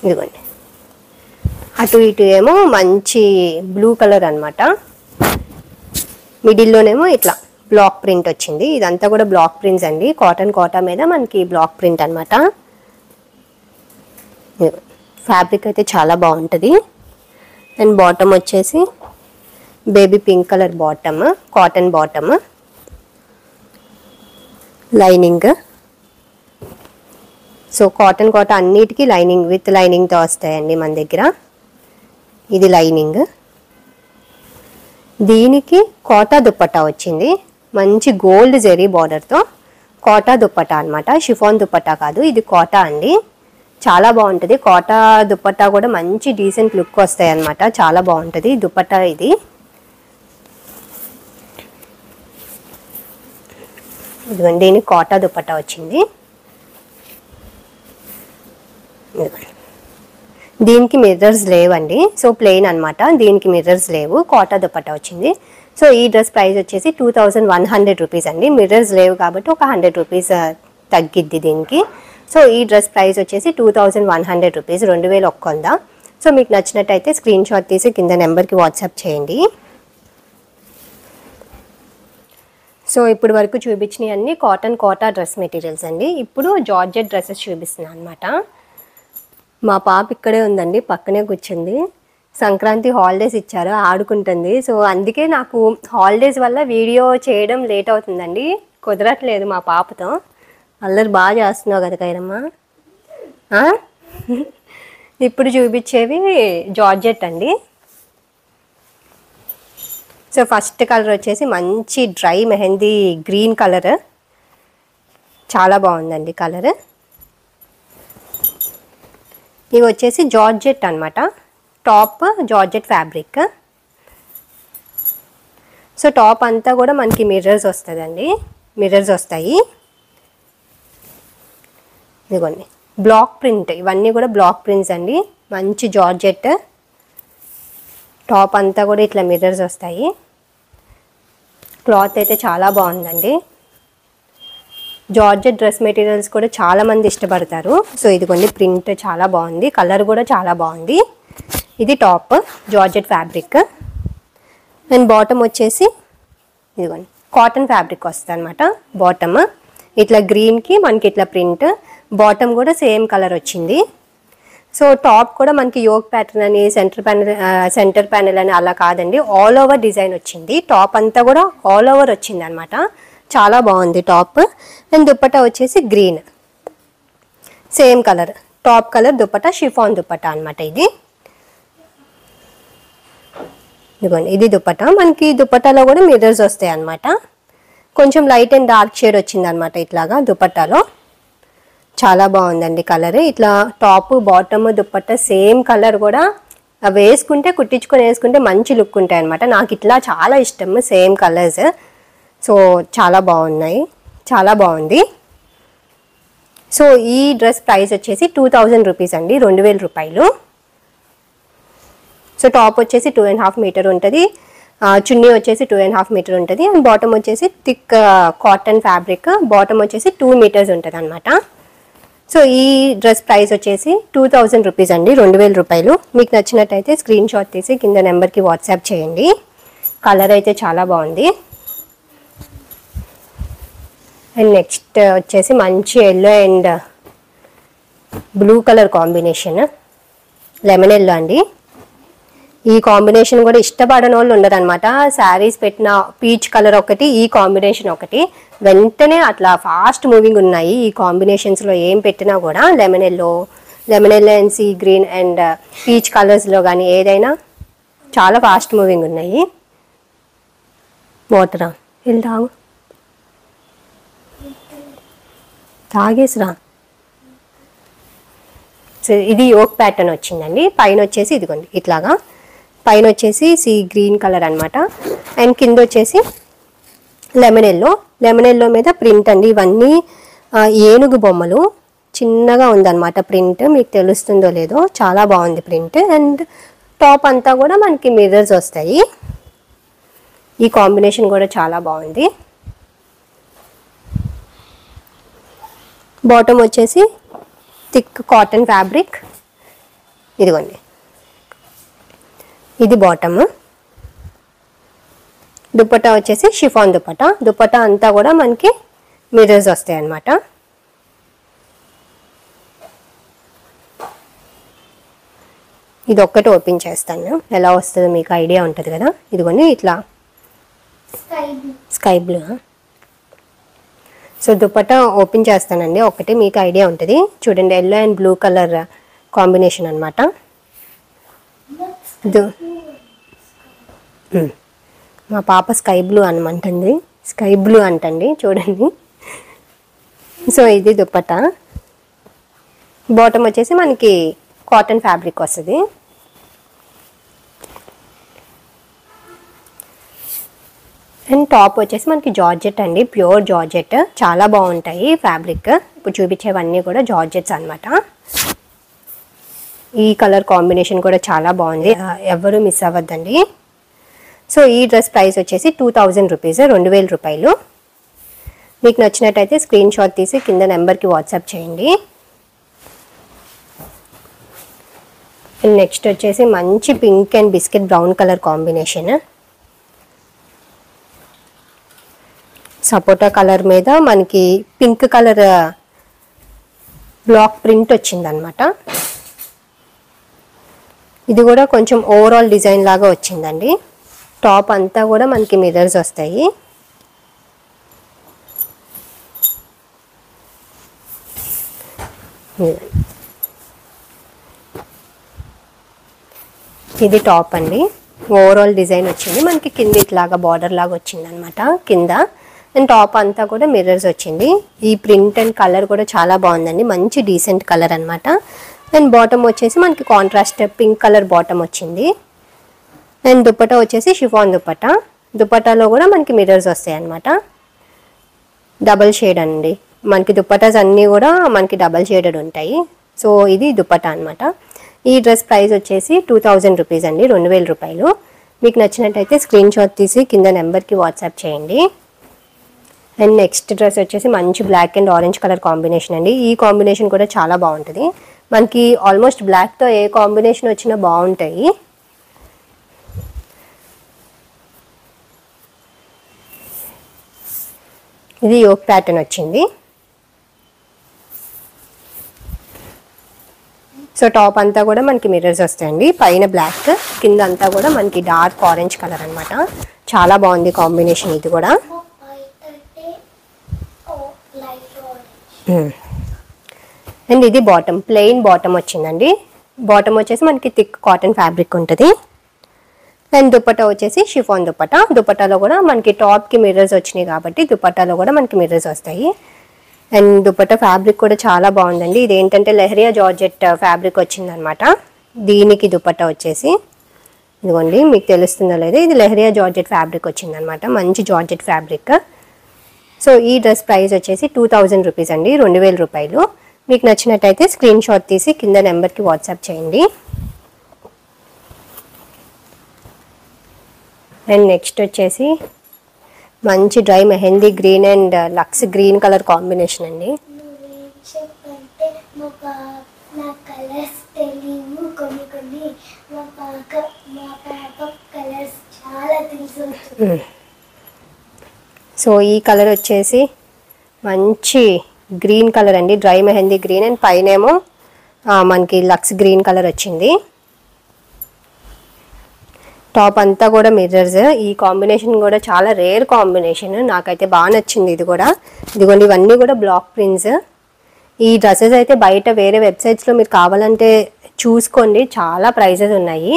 ఇదిగోండి, అటు ఇటు ఏమో మంచి బ్లూ కలర్ అనమాట. మిడిల్లోనేమో ఇట్లా బ్లాక్ ప్రింట్ వచ్చింది. ఇదంతా కూడా బ్లాక్ ప్రింట్స్ అండి, కాటన్ కోటా మీద మనకి బ్లాక్ ప్రింట్ అనమాట. ఫ్యాబ్రిక్ అయితే చాలా బాగుంటుంది. అండ్ బాటమ్ వచ్చేసి baby pink colour bottom, cotton bottom, lining. So cotton Kota అన్నిటికీ లైనింగ్ విత్ లైనింగ్తో వస్తాయండి మన దగ్గర. ఇది లైనింగ్. దీనికి కోటా దుపట్టా వచ్చింది, మంచి గోల్డ్ జెరీ బార్డర్తో కోటా దుపట్టా అనమాట. షిఫాన్ దుపట్టా కాదు, ఇది కోటా అండి. చాలా బాగుంటుంది. కోటా దుపట్టా కూడా మంచి డీసెంట్ లుక్ వస్తాయి అన్నమాట, చాలా బాగుంటుంది దుపట్టా ఇది. ఇదిగోండి, దీనికి కోటా దుపట్టా వచ్చింది. దీనికి మిర్రర్స్ లేవండి, సో ప్లెయిన్ అనమాట. దీనికి మిర్రర్స్ లేవు, కోటా దుపట్టా వచ్చింది. సో ఈ డ్రెస్ ప్రైస్ వచ్చేసి 2100 రూపీస్ అండి. మిర్రర్స్ లేవు కాబట్టి ఒక 100 రూపీస్ తగ్గిద్ది దీనికి. సో ఈ డ్రెస్ ప్రైస్ వచ్చేసి 2100 రూపీస్, 2100. సో మీకు నచ్చినట్టయితే స్క్రీన్ షాట్ తీసి కింద నెంబర్కి వాట్సాప్ చేయండి. సో ఇప్పుడు వరకు చూపించినవి అన్నీ కాటన్ కోటా డ్రెస్ మెటీరియల్స్ అండి. ఇప్పుడు జార్జెట్ డ్రెస్సెస్ చూపిస్తున్నాను అనమాట. మా పాప ఇక్కడే ఉందండి, పక్కనే కూర్చుంది. సంక్రాంతి హాలిడేస్ ఇచ్చారు, ఆడుకుంటుంది. సో అందుకే నాకు హాలిడేస్ వల్ల వీడియో చేయడం లేట్ అవుతుందండి, కుదరట్లేదు మా పాపతో. అల్లరి బాగా చేస్తున్నావు కదా కైరమ్మ. ఇప్పుడు చూపించేవి జార్జెట్ అండి. సో ఫస్ట్ కలర్ వచ్చేసి మంచి డ్రై మెహందీ గ్రీన్ కలర్, చాలా బాగుందండి కలర్. ఇవి వచ్చేసి జార్జెట్ అనమాట, top georgette fabric. So top అంతా కూడా మనకి మిర్రర్స్ వస్తుందండి, మిర్రర్స్ వస్తాయి. ఇదిగోండి బ్లాక్ ప్రింట్, ఇవన్నీ కూడా బ్లాక్ ప్రింట్స్ అండి. మంచి జార్జెట్ టాప్ అంతా కూడా ఇట్లా మిర్రర్స్ వస్తాయి. క్లాత్ అయితే చాలా బాగుందండి. జార్జెట్ డ్రెస్ మెటీరియల్స్ కూడా చాలామంది ఇష్టపడతారు. సో ఇదిగోండి ప్రింట్ చాలా బాగుంది, కలర్ కూడా చాలా బాగుంది. ఇది top georgette fabric. And bottom వచ్చేసి ఇదిగోండి కాటన్ ఫ్యాబ్రిక్ వస్తుంది అనమాట. బాటమ్ ఇట్లా గ్రీన్కి మనకి ఇట్లా ప్రింట్, బాటమ్ కూడా సేమ్ కలర్ వచ్చింది. సో టాప్ కూడా మనకి యోక్ ప్యాటర్న్ అని సెంటర్ ప్యానెల్ అని అలా కాదండి, ఆల్ ఓవర్ డిజైన్ వచ్చింది. టాప్ అంతా కూడా ఆల్ ఓవర్ వచ్చింది అనమాట, చాలా బాగుంది టాప్. అండ్ దుప్పటా వచ్చేసి green, same colour top colour. Dupatta chiffon dupatta అనమాట ఇది. ఇదిగోండి ఇది దుప్పటా. మనకి దుప్పటాలో కూడా మిర్రర్స్ వస్తాయి అనమాట. కొంచెం లైట్ అండ్ డార్క్ షేడ్ వచ్చింది అనమాట ఇట్లాగా దుప్పటాలో. చాలా బాగుందండి కలర్. ఇట్లా top bottom dupatta same colour కూడా వేసుకుంటే, కుట్టించుకొని వేసుకుంటే మంచి లుక్ ఉంటాయి అనమాట. నాకు ఇట్లా చాలా ఇష్టం సేమ్ కలర్స్. సో చాలా బాగున్నాయి, చాలా బాగుంది. సో ఈ డ్రెస్ ప్రైస్ వచ్చేసి 2000 రూపీస్ అండి, 2000 రూపాయలు. సో టాప్ వచ్చేసి 2.5 మీటర్ ఉంటుంది, చున్నీ వచ్చేసి 2.5 మీటర్ ఉంటుంది. అండ్ బాటమ్ వచ్చేసి థిక్ కాటన్ ఫ్యాబ్రిక్, బాటమ్ వచ్చేసి 2 మీటర్స్ ఉంటుంది అనమాట. సో ఈ డ్రెస్ ప్రైస్ వచ్చేసి 2000 రూపీస్ అండి, 2000 రూపాయలు. మీకు నచ్చినట్టయితే స్క్రీన్ షాట్ తీసి కింద నెంబర్కి వాట్సాప్ చేయండి. కలర్ అయితే చాలా బాగుంది. అండ్ నెక్స్ట్ వచ్చేసి మంచి yellow and blue colour combination, lemon yellow అండి. ఈ కాంబినేషన్ కూడా ఇష్టపడని వాళ్ళు ఉండరు అనమాట. శారీస్ పెట్టిన పీచ్ కలర్ ఒకటి, ఈ కాంబినేషన్ ఒకటి, వెంటనే అట్లా ఫాస్ట్ మూవింగ్ ఉన్నాయి ఈ కాంబినేషన్స్లో. ఏం పెట్టినా కూడా lemon yellow and sea green and peach కలర్స్లో కానీ ఏదైనా చాలా ఫాస్ట్ మూవింగ్ ఉన్నాయి. వాటరా వెళ్ళి తాగేసిరా. సో ఇది యోక్ ప్యాటర్న్ వచ్చిందండి. పైన వచ్చేసి ఇదిగోండి ఇట్లాగా, పైన వచ్చేసి సీ గ్రీన్ కలర్ అనమాట. అండ్ కింద వచ్చేసి లెమన్ ఎల్లో మీద ప్రింట్ అండి. ఇవన్నీ ఏనుగు బొమ్మలు, చిన్నగా ఉందన్నమాట ప్రింట్, మీకు తెలుస్తుందో లేదో, చాలా బాగుంది ప్రింట్. అండ్ టాప్ అంతా కూడా మనకి మిర్రర్స్ వస్తాయి. ఈ కాంబినేషన్ కూడా చాలా బాగుంది. బాటమ్ వచ్చేసి థిక్ కాటన్ ఫ్యాబ్రిక్, ఇదిగోండి ఇది బాటమ్. దుప్పటా వచ్చేసి షిఫాన్ దుప్పటా. దుప్పటా అంతా కూడా మనకి మిర్రర్స్ వస్తాయి అన్నమాట. ఇది ఒక్కటి ఓపెన్ చేస్తాను, ఎలా వస్తుందో మీకు ఐడియా ఉంటుంది కదా. ఇదిగోండి ఇట్లా sky blue. So dupatta open చేస్తానండి, ఒకటి మీకు ఐడియా ఉంటుంది. చూడండి yellow and blue colour combination అనమాట. మా పాప స్కై బ్లూ అనమంటుంది, స్కై బ్లూ అంటండి చూడండి. సో ఇది దుప్పటా. బాటమ్ వచ్చేసి మనకి కాటన్ ఫ్యాబ్రిక్ వస్తుంది. అండ్ టాప్ వచ్చేసి మనకి జార్జెట్ అండి, ప్యూర్ జార్జెట్, చాలా బాగుంటాయి ఫ్యాబ్రిక్. ఇప్పుడు చూపించేవన్నీ కూడా జార్జెట్స్ అనమాట. ఈ కలర్ కాంబినేషన్ కూడా చాలా బాగుంది, ఎవరు మిస్ అవ్వద్దండి. సో ఈ డ్రెస్ ప్రైస్ వచ్చేసి 2000 రూపీస్, 2000 రూపాయలు. మీకు నచ్చినట్టయితే స్క్రీన్ షాట్ తీసి కింద నెంబర్కి వాట్సాప్ చేయండి. నెక్స్ట్ వచ్చేసి మంచి pink and biscuit brown colour combination. Sapota colour మీద మనకి పింక్ కలర్ బ్లాక్ ప్రింట్ వచ్చిందనమాట. ఇది కూడా కొంచెం ఓవరాల్ డిజైన్ లాగా వచ్చిందండి. టాప్ అంతా కూడా మనకి మిర్రర్స్ వస్తాయి. ఇది టాప్ అండి. ఓవరాల్ డిజైన్ వచ్చింది మనకి. కింద ఇట్లాగా బార్డర్ లాగా వచ్చింది అనమాట కింద. అండ్ టాప్ అంతా కూడా మిర్రర్స్ వచ్చింది. ఈ ప్రింట్ అండ్ కలర్ కూడా చాలా బాగుందండి. మంచి డీసెంట్ కలర్ అనమాట. అండ్ బాటమ్ వచ్చేసి మనకి కాంట్రాస్ట్ పింక్ కలర్ బాటమ్ వచ్చింది. అండ్ దుపట్టా వచ్చేసి షిఫాన్ దుపట్టా. దుపట్టాలో కూడా మనకి మిర్రర్స్ వస్తాయి అనమాట. డబల్ షేడ్ అండి. మనకి దుపట్టాస్ అన్నీ కూడా మనకి డబల్ షేడెడ్ ఉంటాయి. సో ఇది దుపట్టా అనమాట. ఈ డ్రెస్ ప్రైస్ వచ్చేసి 2000 రూపీస్ అండి, 2000 రూపాయలు. మీకు నచ్చినట్టయితే స్క్రీన్ షాట్ తీసి కింద నెంబర్కి వాట్సాప్ చేయండి. అండ్ నెక్స్ట్ డ్రెస్ వచ్చేసి మంచి black and orange colour combination అండి. ఈ కాంబినేషన్ కూడా చాలా బాగుంటుంది. మనకి ఆల్మోస్ట్ బ్లాక్తో ఏ కాంబినేషన్ వచ్చినా బాగుంటాయి. ఇది యోక్ ప్యాటర్న్ వచ్చింది. సో టాప్ అంతా కూడా మనకి మిర్రర్స్ వస్తాయండి. పైన బ్లాక్, కింద అంతా కూడా మనకి డార్క్ ఆరెంజ్ కలర్ అనమాట. చాలా బాగుంది కాంబినేషన్ ఇది కూడా. అండ్ ఇది బాటమ్, ప్లెయిన్ బాటమ్ వచ్చిందండి. బాటమ్ వచ్చేసి మనకి థిక్ కాటన్ ఫ్యాబ్రిక్ ఉంటుంది. అండ్ దుపట్టా వచ్చేసి షిఫాన్ దుపట్టా. దుపట్టాలో కూడా మనకి టాప్కి మిర్రర్స్ వచ్చినాయి కాబట్టి దుపట్టాలో కూడా మనకి మిర్రర్స్ వస్తాయి. అండ్ దుపట్టా ఫ్యాబ్రిక్ కూడా చాలా బాగుందండి. ఇది ఏంటంటే లెహరియా జార్జెట్ ఫ్యాబ్రిక్ వచ్చిందనమాట. దీనికి దుపట్టా వచ్చేసి ఇదిగోండి, మీకు తెలుస్తుందో లేదో, ఇది లెహరియా జార్జెట్ ఫ్యాబ్రిక్ వచ్చిందనమాట. మంచి జార్జెట్ ఫ్యాబ్రిక్. సో ఈ డ్రెస్ ప్రైస్ వచ్చేసి 2000 రూపీస్ అండి, 2000 రూపాయలు. మీకు నచ్చినట్టయితే స్క్రీన్ షాట్ తీసి కింద నెంబర్కి వాట్సాప్ చేయండి. అండ్ నెక్స్ట్ వచ్చేసి మంచి dry mehndi green and lux green colour combination అండి. సో ఈ కలర్ వచ్చేసి మంచి గ్రీన్ కలర్ అండి, డ్రై మెహందీ గ్రీన్. అండ్ పైనేమో మనకి లక్స్ గ్రీన్ కలర్ వచ్చింది. టాప్ అంతా కూడా మిర్రర్స్. ఈ కాంబినేషన్ కూడా చాలా రేర్ కాంబినేషన్, నాకైతే బాగా నచ్చింది ఇది కూడా. ఇదిగోండి, ఇవన్నీ కూడా బ్లాక్ ప్రింట్స్. ఈ డ్రెస్సెస్ అయితే బయట వేరే వెబ్సైట్స్లో మీరు కావాలంటే చూసుకోండి, చాలా ప్రైజెస్ ఉన్నాయి.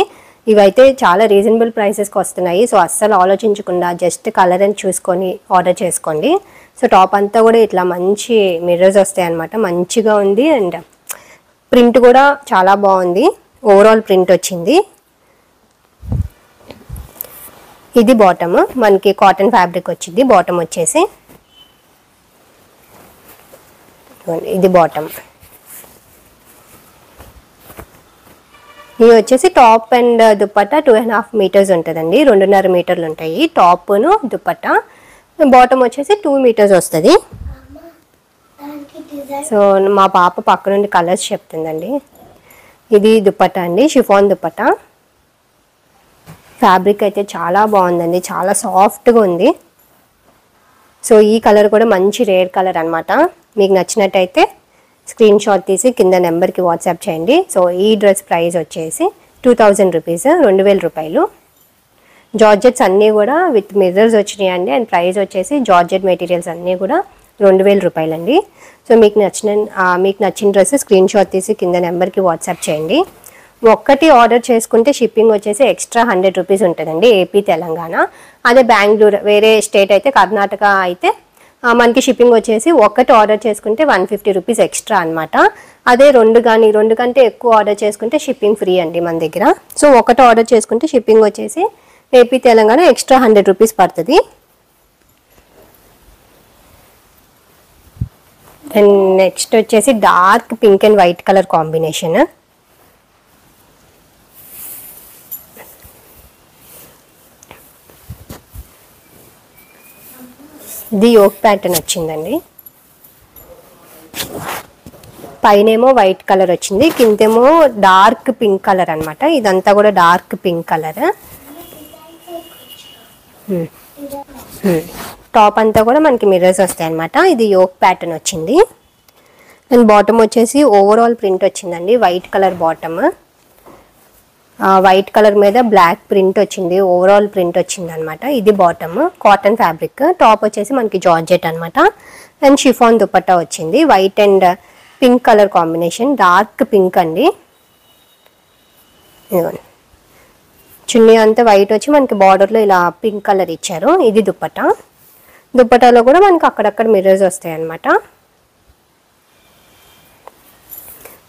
ఇవైతే చాలా రీజనబుల్ ప్రైసెస్కి వస్తున్నాయి. సో అస్సలు ఆలోచించకుండా జస్ట్ కలర్ అని చూసుకొని ఆర్డర్ చేసుకోండి. సో టాప్ అంతా కూడా ఇట్లా మంచి మిర్రర్స్ వస్తాయి అన్నమాట. మంచిగా ఉంది. అండ్ ప్రింట్ కూడా చాలా బాగుంది, ఓవరాల్ ప్రింట్ వచ్చింది. ఇది బాటమ్, మనకి కాటన్ ఫ్యాబ్రిక్ వచ్చింది. బాటమ్ వచ్చేసి ఇది బాటమ్. ఇది వచ్చేసి టాప్ అండ్ దుపట్టా 2.5 మీటర్స్ ఉంటుందండి. 2.5 మీటర్లు ఉంటాయి టాప్ను దుపట్టా. బాటమ్ వచ్చేసి 2 మీటర్స్ వస్తుంది. సో మా పాప పక్క నుండి కలర్స్ చెప్తుందండి. ఇది దుపట్టా అండి, షిఫాన్ దుపట్టా. ఫ్యాబ్రిక్ అయితే చాలా బాగుందండి, చాలా సాఫ్ట్గా ఉంది. సో ఈ కలర్ కూడా మంచి రేర్ కలర్ అనమాట. మీకు నచ్చినట్టయితే స్క్రీన్ షాట్ తీసి కింద నెంబర్కి వాట్సాప్ చేయండి. సో ఈ డ్రెస్ ప్రైస్ వచ్చేసి 2000 రూపీస్, 2000 రూపాయలు. జార్జెట్స్ అన్నీ కూడా విత్ మిర్రర్స్ వచ్చినాయండి. అండ్ ప్రైస్ వచ్చేసి జార్జెట్ మెటీరియల్స్ అన్నీ కూడా 2000 రూపాయలండి. సో మీకు నచ్చిన డ్రెస్ స్క్రీన్ షాట్ తీసి కింద నెంబర్కి వాట్సాప్ చేయండి. ఒక్కటి ఆర్డర్ చేసుకుంటే షిప్పింగ్ వచ్చేసి ఎక్స్ట్రా 100 రూపీస్ ఉంటుందండి, ఏపీ తెలంగాణ. అదే బెంగళూరు వేరే స్టేట్ అయితే, కర్ణాటక అయితే మనకి షిప్పింగ్ వచ్చేసి ఒక్కటి ఆర్డర్ చేసుకుంటే 150 రూపీస్ ఎక్స్ట్రా అనమాట. అదే రెండు కంటే ఎక్కువ ఆర్డర్ చేసుకుంటే షిప్పింగ్ ఫ్రీ అండి మన దగ్గర. సో ఒకటి ఆర్డర్ చేసుకుంటే షిప్పింగ్ వచ్చేసి ఏపీ తెలంగాణ ఎక్స్ట్రా 100 రూపీస్ పడుతుంది. అండ్ నెక్స్ట్ వచ్చేసి dark pink and white colour combination. ఇది యోక్ ప్యాటర్న్ వచ్చిందండి. పైనేమో వైట్ కలర్ వచ్చింది, కిందేమో డార్క్ పింక్ కలర్ అనమాట. ఇదంతా కూడా డార్క్ పింక్ కలర్. టాప్ అంతా కూడా మనకి మిర్రర్స్ వస్తాయి అనమాట. ఇది యోక్ ప్యాటర్న్ వచ్చింది. అండ్ బాటమ్ వచ్చేసి ఓవరాల్ ప్రింట్ వచ్చిందండి, white colour bottom. White colour మీద బ్లాక్ ప్రింట్ వచ్చింది, ఓవరాల్ ప్రింట్ వచ్చింది అనమాట. ఇది బాటమ్, కాటన్ ఫ్యాబ్రిక్. టాప్ వచ్చేసి మనకి జార్జెట్ అనమాట. అండ్ షిఫాన్ దుపట్టా వచ్చింది, white and pink colour combination, dark pink అండి. చున్నీ అంతా వైట్ వచ్చి మనకి బార్డర్లో ఇలా పింక్ కలర్ ఇచ్చారు. ఇది దుపట్టా. దుపట్టాలో కూడా మనకి అక్కడక్కడ మిర్రర్స్ వస్తాయి అన్నమాట.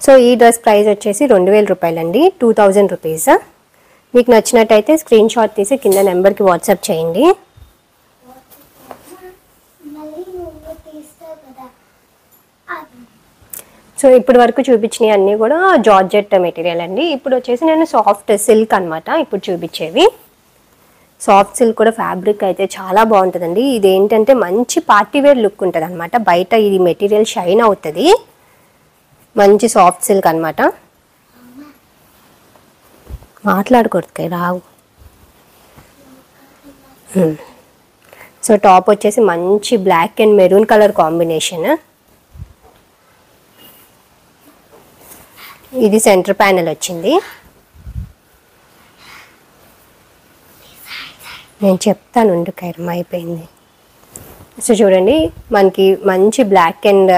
సో ఈ డ్రెస్ ప్రైస్ వచ్చేసి 2000 రూపాయలండి, 2000 రూపీస్. మీకు నచ్చినట్టయితే స్క్రీన్ షాట్ తీసి కింద నెంబర్కి వాట్సాప్ చేయండి. సో ఇప్పటి వరకు చూపించినవి అన్నీ కూడా జార్జెట్ మెటీరియల్ అండి. ఇప్పుడు వచ్చేసి నేను సాఫ్ట్ సిల్క్ అనమాట ఇప్పుడు చూపించేవి. సాఫ్ట్ సిల్క్ కూడా ఫ్యాబ్రిక్ అయితే చాలా బాగుంటుందండి. ఇది ఏంటంటే మంచి పార్టీవేర్ లుక్ ఉంటుంది అనమాట. బయట ఇది మెటీరియల్ షైన్ అవుతుంది. మంచి సాఫ్ట్ సిల్క్ అనమాట. మాట్లాడకూడదు రావు. సో టాప్ వచ్చేసి మంచి black and maroon colour combination. ఇది సెంటర్ ప్యానెల్ వచ్చింది. నేను చెప్తాను ఉండు, కర్మ అయిపోయింది. సో చూడండి మనకి మంచి black and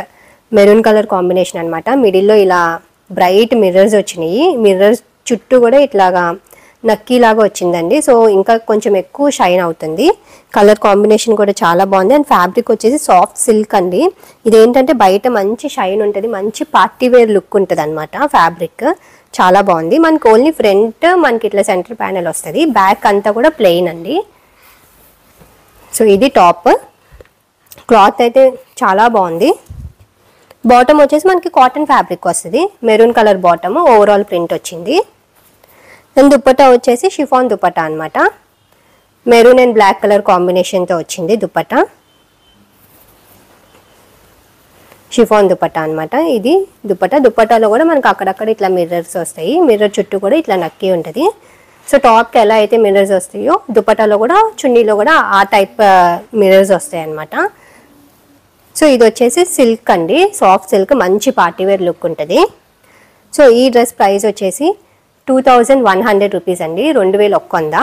maroon colour combination అనమాట. మిడిల్లో ఇలా బ్రైట్ మిర్రర్స్ వచ్చినాయి. మిర్రర్స్ చుట్టూ కూడా ఇట్లాగా నక్కీ లాగా వచ్చిందండి. సో ఇంకా కొంచెం ఎక్కువ షైన్ అవుతుంది. కలర్ కాంబినేషన్ కూడా చాలా బాగుంది. అండ్ ఫ్యాబ్రిక్ వచ్చేసి సాఫ్ట్ సిల్క్ అండి. ఇదేంటంటే బయట మంచి షైన్ ఉంటుంది, మంచి పార్టీవేర్ లుక్ ఉంటుంది అనమాట. ఫ్యాబ్రిక్ చాలా బాగుంది. మనకి ఓన్లీ ఫ్రంట్ మనకి ఇట్లా సెంటర్ ప్యానెల్ వస్తుంది, బ్యాక్ అంతా కూడా ప్లెయిన్ అండి. సో ఇది టాప్. క్లాత్ అయితే చాలా బాగుంది. బాటమ్ వచ్చేసి మనకి కాటన్ ఫ్యాబ్రిక్ వస్తుంది, maroon colour bottom, overall print వచ్చింది. అండ్ దుపట్టా వచ్చేసి షిఫాన్ దుపట్టా అనమాట. మెరూన్ అండ్ బ్లాక్ కలర్ కాంబినేషన్తో వచ్చింది దుపట్టా. షిఫాన్ దుపట్టా అనమాట. ఇది దుపట్టా. దుపట్టాలో కూడా మనకి అక్కడక్కడ ఇట్లా మిర్రర్స్ వస్తాయి. మిర్రర్ చుట్టూ కూడా ఇట్లా నక్కి ఉంటుంది. సో టాప్కి ఎలా అయితే మిర్రర్స్ వస్తాయో దుపట్టాలో కూడా, చున్నీలో కూడా ఆ టైప్ మిర్రర్స్ వస్తాయి అనమాట. సో ఇది వచ్చేసి సిల్క్ అండి, సాఫ్ట్ సిల్క్, మంచి పార్టీవేర్ లుక్ ఉంటుంది. సో ఈ డ్రెస్ ప్రైస్ వచ్చేసి 2100 రూపీస్ అండి, 2100.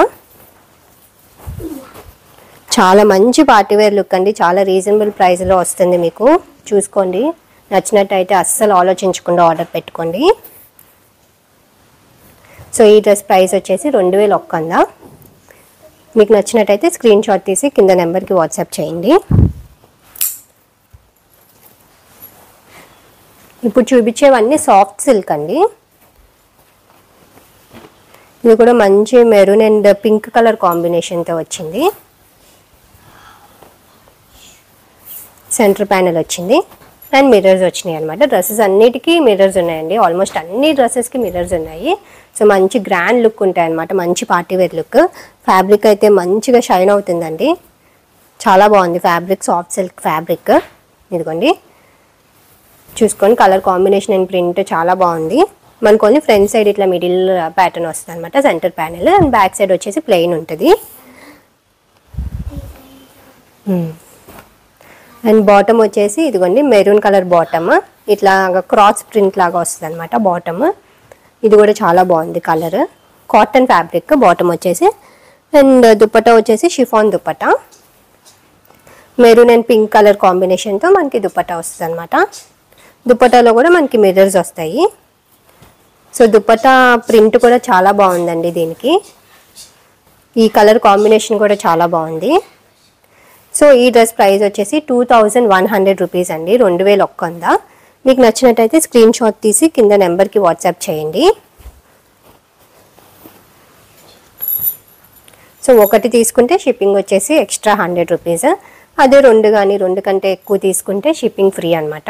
చాలా మంచి పార్టీవేర్ లుక్ అండి, చాలా రీజనబుల్ ప్రైస్లో వస్తుంది మీకు. చూసుకోండి, నచ్చినట్టయితే అస్సలు ఆలోచించకుండా ఆర్డర్ పెట్టుకోండి. సో ఈ డ్రెస్ ప్రైస్ వచ్చేసి 2100. మీకు నచ్చినట్టయితే స్క్రీన్ షాట్ తీసి కింద నెంబర్కి వాట్సాప్ చేయండి. ఇప్పుడు చూపించేవన్నీ సాఫ్ట్ సిల్క్ అండి. ఇది కూడా మంచి మెరూన్ అండ్ పింక్ కలర్ కాంబినేషన్తో వచ్చింది. సెంటర్ ప్యానెల్ వచ్చింది అండ్ మిర్రర్స్ వచ్చినాయి అనమాట. డ్రెస్సెస్ అన్నిటికీ మిర్రర్స్ ఉన్నాయండి, ఆల్మోస్ట్ అన్ని డ్రెస్సెస్కి మిర్రర్స్ ఉన్నాయి. సో మంచి గ్రాండ్ లుక్ ఉంటాయి అనమాట, మంచి పార్టీవేర్ లుక్. ఫ్యాబ్రిక్ అయితే మంచిగా షైన్ అవుతుందండి, చాలా బాగుంది ఫ్యాబ్రిక్, సాఫ్ట్ సిల్క్ ఫ్యాబ్రిక్. ఇదిగోండి చూసుకోండి, కలర్ కాంబినేషన్ అండ్ ప్రింట్ చాలా బాగుంది. మనకు ఓన్లీ ఫ్రంట్ సైడ్ ఇట్లా మిడిల్ ప్యాటర్న్ వస్తుంది అనమాట, centre panel. And back side వచ్చేసి ప్లెయిన్ ఉంటుంది. అండ్ బాటమ్ వచ్చేసి ఇదిగోండి మెరూన్ కలర్ బాటమ్, ఇట్లా క్రాస్ ప్రింట్ లాగా వస్తుంది అనమాట బాటమ్. ఇది కూడా చాలా బాగుంది కలర్, కాటన్ ఫ్యాబ్రిక్ బాటమ్ వచ్చేసి. అండ్ దుపట్టా వచ్చేసి chiffon dupatta, maroon and pink colour కాంబినేషన్తో మనకి దుపట్టా వస్తుంది అనమాట. దుపట్టాలో కూడా మనకి మిర్రర్స్ వస్తాయి. సో దుపట్టా ప్రింట్ కూడా చాలా బాగుందండి దీనికి. ఈ కలర్ కాంబినేషన్ కూడా చాలా బాగుంది. సో ఈ డ్రెస్ ప్రైస్ వచ్చేసి 2100 రూపీస్ అండి, 2100. మీకు నచ్చినట్టయితే స్క్రీన్ షాట్ తీసి కింద నెంబర్కి వాట్సాప్ చేయండి. సో ఒకటి తీసుకుంటే షిప్పింగ్ వచ్చేసి ఎక్స్ట్రా 100 రూపీస్. అదే రెండు కానీ రెండు కంటే ఎక్కువ తీసుకుంటే షిప్పింగ్ ఫ్రీ అనమాట.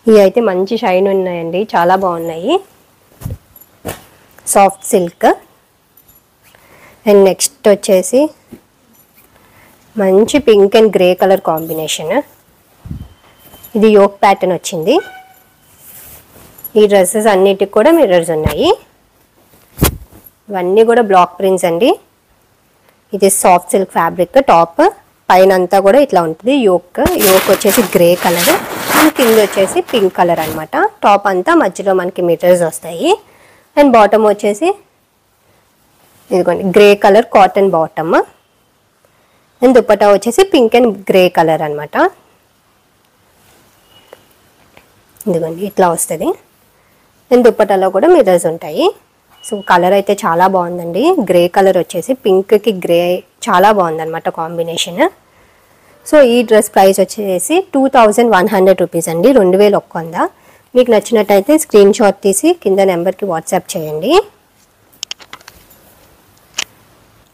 ఇవి అయితే మంచి షైన్ ఉన్నాయండి, చాలా బాగున్నాయి. Soft silk. అండ్ నెక్స్ట్ వచ్చేసి మంచి pink and grey colour combination. ఇది యోక్ ప్యాటర్న్ వచ్చింది. ఈ డ్రెస్సెస్ అన్నిటికి కూడా మిర్రర్స్ ఉన్నాయి. ఇవన్నీ కూడా బ్లాక్ ప్రింట్స్ అండి. ఇది సాఫ్ట్ సిల్క్ ఫ్యాబ్రిక్. టాప్ పైన అంతా కూడా ఇట్లా ఉంటుంది. యోక్ వచ్చేసి గ్రే కలర్ అండ్ కింద వచ్చేసి పింక్ కలర్ అనమాట. టాప్ అంతా మధ్యలో మనకి మిర్రర్స్ వస్తాయి. అండ్ బాటమ్ వచ్చేసి ఇదిగోండి grey colour cotton bottom. And dupatta వచ్చేసి పింక్ అండ్ గ్రే కలర్ అనమాట. ఇదిగోండి ఇట్లా వస్తుంది. అండ్ దుపట్టాలో కూడా మిర్రర్స్ ఉంటాయి. సో కలర్ అయితే చాలా బాగుందండి. గ్రే కలర్ వచ్చేసి పింక్కి గ్రే చాలా బాగుందన్నమాట కాంబినేషన్. సో ఈ డ్రెస్ ప్రైస్ వచ్చేసి 2100 రూపీస్ అండి, 2100. మీకు నచ్చినట్టయితే స్క్రీన్ షాట్ తీసి కింద నెంబర్కి వాట్సాప్ చేయండి.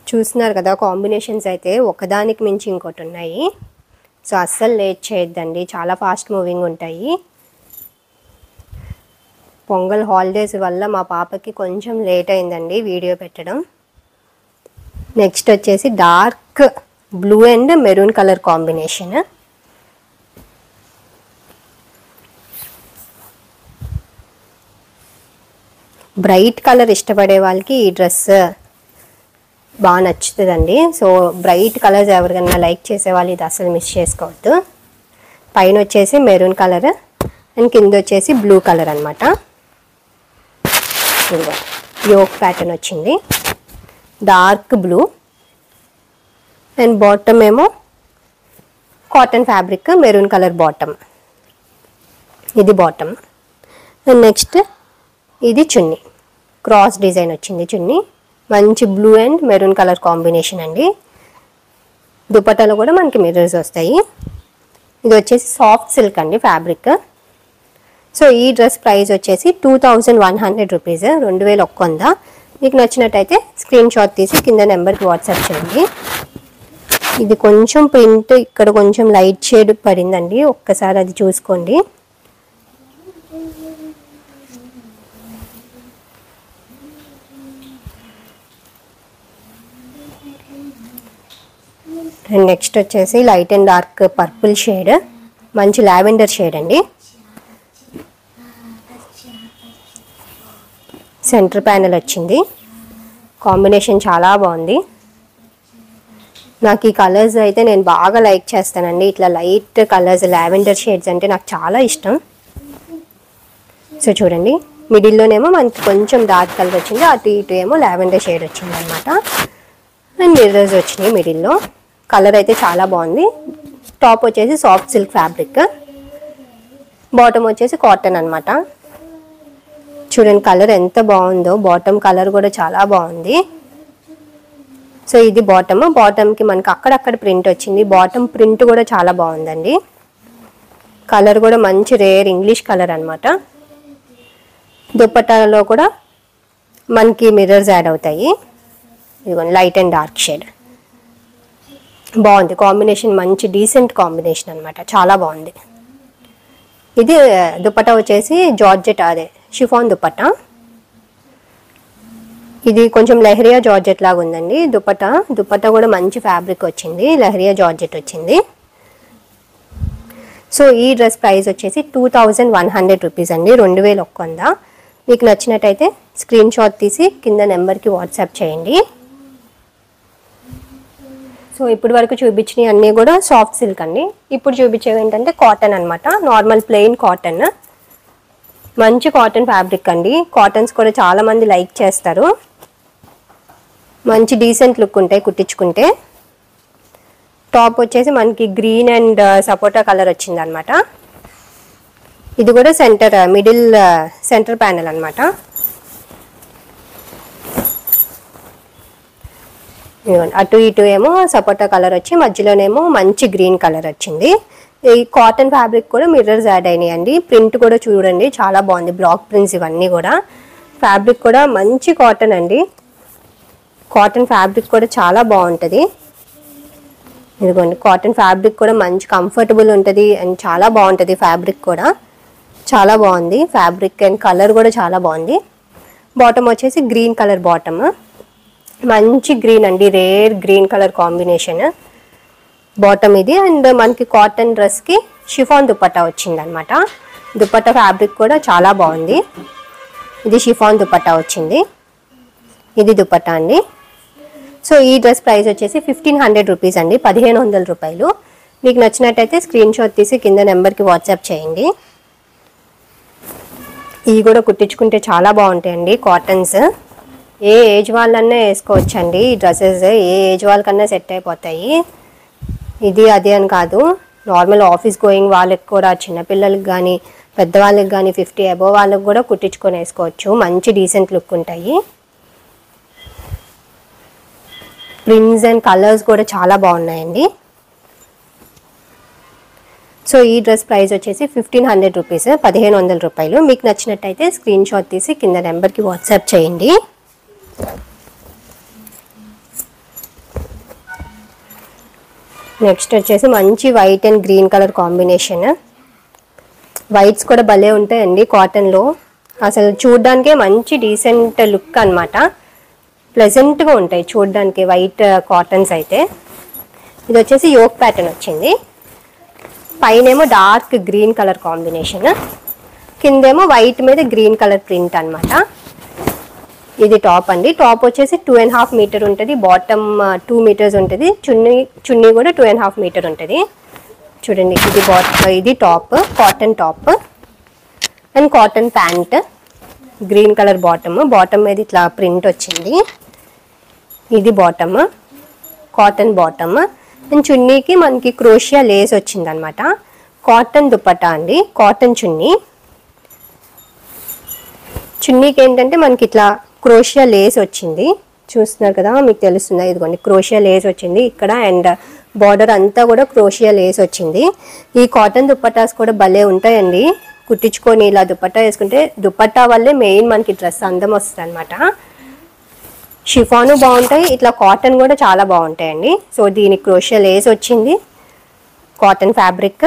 చూస్తున్నారు కదా కాంబినేషన్స్ అయితే ఒకదానికి మించి ఇంకోటి ఉన్నాయి. సో అస్సలు లేట్ చేయొద్దండి, చాలా ఫాస్ట్ మూవింగ్ ఉంటాయి. పొంగల్ హాలిడేస్ వల్ల మా పాపకి కొంచెం లేట్ అయిందండి వీడియో పెట్టడం. నెక్స్ట్ వచ్చేసి dark blue and maroon colour combination. Bright colour ఇష్టపడే వాళ్ళకి ఈ డ్రెస్ బాగా నచ్చుతుందండి. సో బ్రైట్ కలర్స్ ఎవరికైనా లైక్ చేసే వాళ్ళు ఇది అసలు మిస్ చేసుకోవద్దు. పైన వచ్చేసి మెరూన్ కలర్ అండ్ కింద వచ్చేసి బ్లూ కలర్ అనమాట. యోక్ ప్యాటర్న్ వచ్చింది డార్క్ బ్లూ అండ్ బాటమ్ ఏమో cotton fabric maroon colour bottom. ఇది బాటమ్. అండ్ నెక్స్ట్ ఇది చున్నీ క్రాస్ డిజైన్ వచ్చింది. చున్నీ మంచి blue and maroon colour combination అండి. దుపట్టాలో కూడా మనకి మిర్రర్స్ వస్తాయి. ఇది వచ్చేసి సాఫ్ట్ సిల్క్ అండి ఫ్యాబ్రిక్. సో ఈ డ్రెస్ ప్రైస్ వచ్చేసి 2100 రూపీస్, 2100. మీకు నచ్చినట్టయితే స్క్రీన్ షాట్ తీసి కింద నెంబర్కి వాట్సాప్ చేయండి. ఇది కొంచెం ప్రింట్ ఇక్కడ కొంచెం లైట్ షేడ్ పడిందండి, ఒక్కసారి అది చూసుకోండి. అండ్ నెక్స్ట్ వచ్చేసి light and dark purple shade, మంచి లావెండర్ షేడ్ అండి. సెంటర్ ప్యానెల్ వచ్చింది. కాంబినేషన్ చాలా బాగుంది. నాకు ఈ కలర్స్ అయితే నేను బాగా లైక్ చేస్తానండి. ఇట్లా లైట్ కలర్స్ లావెండర్ షేడ్స్ అంటే నాకు చాలా ఇష్టం. సో చూడండి మిడిల్లోనేమో మనకి కొంచెం డార్క్ కలర్ వచ్చింది, అటు ఇటు ఏమో లావెండర్ షేడ్ వచ్చింది అనమాట. అండ్ మిర్రర్స్ వచ్చినాయి మిడిల్లో. కలర్ అయితే చాలా బాగుంది. టాప్ వచ్చేసి సాఫ్ట్ సిల్క్ ఫ్యాబ్రిక్, బాటమ్ వచ్చేసి కాటన్ అనమాట. చూడండి కలర్ ఎంత బాగుందో, బాటమ్ కలర్ కూడా చాలా బాగుంది. సో ఇది బాటమ్కి మనకి అక్కడక్కడ ప్రింట్ వచ్చింది. బాటమ్ ప్రింట్ కూడా చాలా బాగుందండి. కలర్ కూడా మంచి రేర్ ఇంగ్లీష్ కలర్ అనమాట. దుపట్టాలో కూడా మనకి మిర్రర్స్ యాడ్ అవుతాయి. ఇదిగోండి లైట్ అండ్ డార్క్ షేడ్ బాగుంది. కాంబినేషన్ మంచి డీసెంట్ కాంబినేషన్ అనమాట, చాలా బాగుంది. ఇది దుపట్టా వచ్చేసి జార్జెట్, అదే షిఫాన్ దుపట్టా. ఇది కొంచెం లెహరియా జార్జెట్ లాగా ఉందండి. దుపట్టా కూడా మంచి ఫ్యాబ్రిక్ వచ్చింది, లెహరియా జార్జెట్ వచ్చింది. సో ఈ డ్రెస్ ప్రైస్ వచ్చేసి 2100 రూపీస్ అండి, 2100. మీకు నచ్చినట్టయితే స్క్రీన్ షాట్ తీసి కింద నెంబర్కి వాట్సాప్ చేయండి. సో ఇప్పటి వరకు చూపించినవి అన్నీ కూడా సాఫ్ట్ సిల్క్ అండి. ఇప్పుడు చూపించేవి ఏంటంటే కాటన్ అనమాట, నార్మల్ ప్లెయిన్ కాటన్. మంచి కాటన్ ఫ్యాబ్రిక్ అండి. కాటన్స్ కూడా చాలామంది లైక్ చేస్తారు. మంచి డీసెంట్ లుక్ ఉంటాయి కుట్టించుకుంటే. టాప్ వచ్చేసి మనకి గ్రీన్ అండ్ సపోటా కలర్ వచ్చింది అనమాట. ఇది కూడా మిడిల్ సెంటర్ ప్యానెల్ అనమాట. అటు ఇటు ఏమో సపోటా కలర్ వచ్చి మధ్యలోనేమో మంచి గ్రీన్ కలర్ వచ్చింది. ఈ కాటన్ ఫ్యాబ్రిక్ కూడా మిర్రర్స్ యాడ్ అయినాయండి. ప్రింట్ కూడా చూడండి చాలా బాగుంది, బ్లాక్ ప్రింట్స్ ఇవన్నీ కూడా. ఫ్యాబ్రిక్ కూడా మంచి కాటన్ అండి. కాటన్ ఫ్యాబ్రిక్ కూడా చాలా బాగుంటుంది. ఇదిగోండి కాటన్ ఫ్యాబ్రిక్ కూడా మంచి కంఫర్టబుల్ ఉంటుంది అండ్ చాలా బాగుంటుంది. ఫ్యాబ్రిక్ కూడా చాలా బాగుంది. ఫ్యాబ్రిక్ అండ్ కలర్ కూడా చాలా బాగుంది. బాటమ్ వచ్చేసి గ్రీన్ కలర్ బాటమ్. మంచి గ్రీన్ అండి, rare green colour combination bottom ఇది. అండ్ మనకి కాటన్ డ్రెస్కి షిఫాన్ దుపట్టా వచ్చిందనమాట. దుపట్టా ఫ్యాబ్రిక్ కూడా చాలా బాగుంది. ఇది షిఫాన్ దుపట్టా వచ్చింది. ఇది దుపట్టా అండి. సో ఈ డ్రెస్ ప్రైస్ వచ్చేసి 1500 రూపీస్ అండి, 1500 రూపాయలు. మీకు నచ్చినట్టయితే స్క్రీన్ షాట్ తీసి కింద నెంబర్కి వాట్సాప్ చేయండి. ఇవి కూడా కుట్టించుకుంటే చాలా బాగుంటాయండి కాటన్స్. ఏ ఏజ్ వాళ్ళన్నా వేసుకోవచ్చండి ఈ డ్రెస్సెస్, ఏ ఏజ్ వాళ్ళకన్నా సెట్ అయిపోతాయి. ఇది అది అని కాదు, నార్మల్ ఆఫీస్ గోయింగ్ వాళ్ళకి కూడా, చిన్నపిల్లలకి కానీ పెద్దవాళ్ళకి కానీ 50 అబోవ్ వాళ్ళకి కూడా కుట్టించుకొని వేసుకోవచ్చు. మంచి డీసెంట్ లుక్ ఉంటాయి. ప్రింట్స్ అండ్ కలర్స్ కూడా చాలా బాగున్నాయండి. సో ఈ డ్రెస్ ప్రైస్ వచ్చేసి 1500 రూపీస్, 1500 రూపాయలు. మీకు నచ్చినట్టయితే స్క్రీన్ షాట్ తీసి కింద నెంబర్కి వాట్సాప్ చేయండి. నెక్స్ట్ వచ్చేసి మంచి white and green colour combination. Whites కూడా భలే ఉంటాయండి కాటన్లో, అసలు చూడ్డానికే మంచి డీసెంట్ లుక్ అనమాట. ప్లెజెంట్గా ఉంటాయి చూడడానికి వైట్ కాటన్స్ అయితే. ఇది వచ్చేసి యోక్ ప్యాటర్న్ వచ్చింది. పైనేమో డార్క్ గ్రీన్ కలర్ కాంబినేషన్, కిందేమో వైట్ మీద గ్రీన్ కలర్ ప్రింట్ అనమాట. ఇది టాప్ అండి. టాప్ వచ్చేసి 2.5 మీటర్ ఉంటుంది, బాటమ్ 2 మీటర్స్ ఉంటుంది, చున్నీ కూడా 2.5 మీటర్ ఉంటుంది. చూడండి ఇది top, cotton top and cotton pant, green colour bottom మీద ఇట్లా ప్రింట్ వచ్చింది. ఇది బాటమ్, కాటన్ బాటమ్. అండ్ చున్నీకి మనకి క్రోషియా లేస్ వచ్చింది అనమాట. కాటన్ దుపట్టా అండి, కాటన్ చున్నీకి ఏంటంటే మనకి ఇట్లా క్రోషియా లేస్ వచ్చింది. చూస్తున్నారు కదా, మీకు తెలుస్తుందా, ఇదిగోండి క్రోషియా లేస్ వచ్చింది ఇక్కడ. అండ్ బార్డర్ అంతా కూడా క్రోషియా లేస్ వచ్చింది. ఈ కాటన్ దుపట్టాస్ కూడా భలే ఉంటాయండి, కుట్టించుకొని ఇలా దుపట్టా వేసుకుంటే దుపట్టా వల్లే మెయిన్ మనకి డ్రెస్ అందం వస్తుంది అనమాట. షిఫాను బాగుంటాయి, ఇట్లా కాటన్ కూడా చాలా బాగుంటాయండి. సో దీనికి క్రోషియా లేస్ వచ్చింది, కాటన్ ఫ్యాబ్రిక్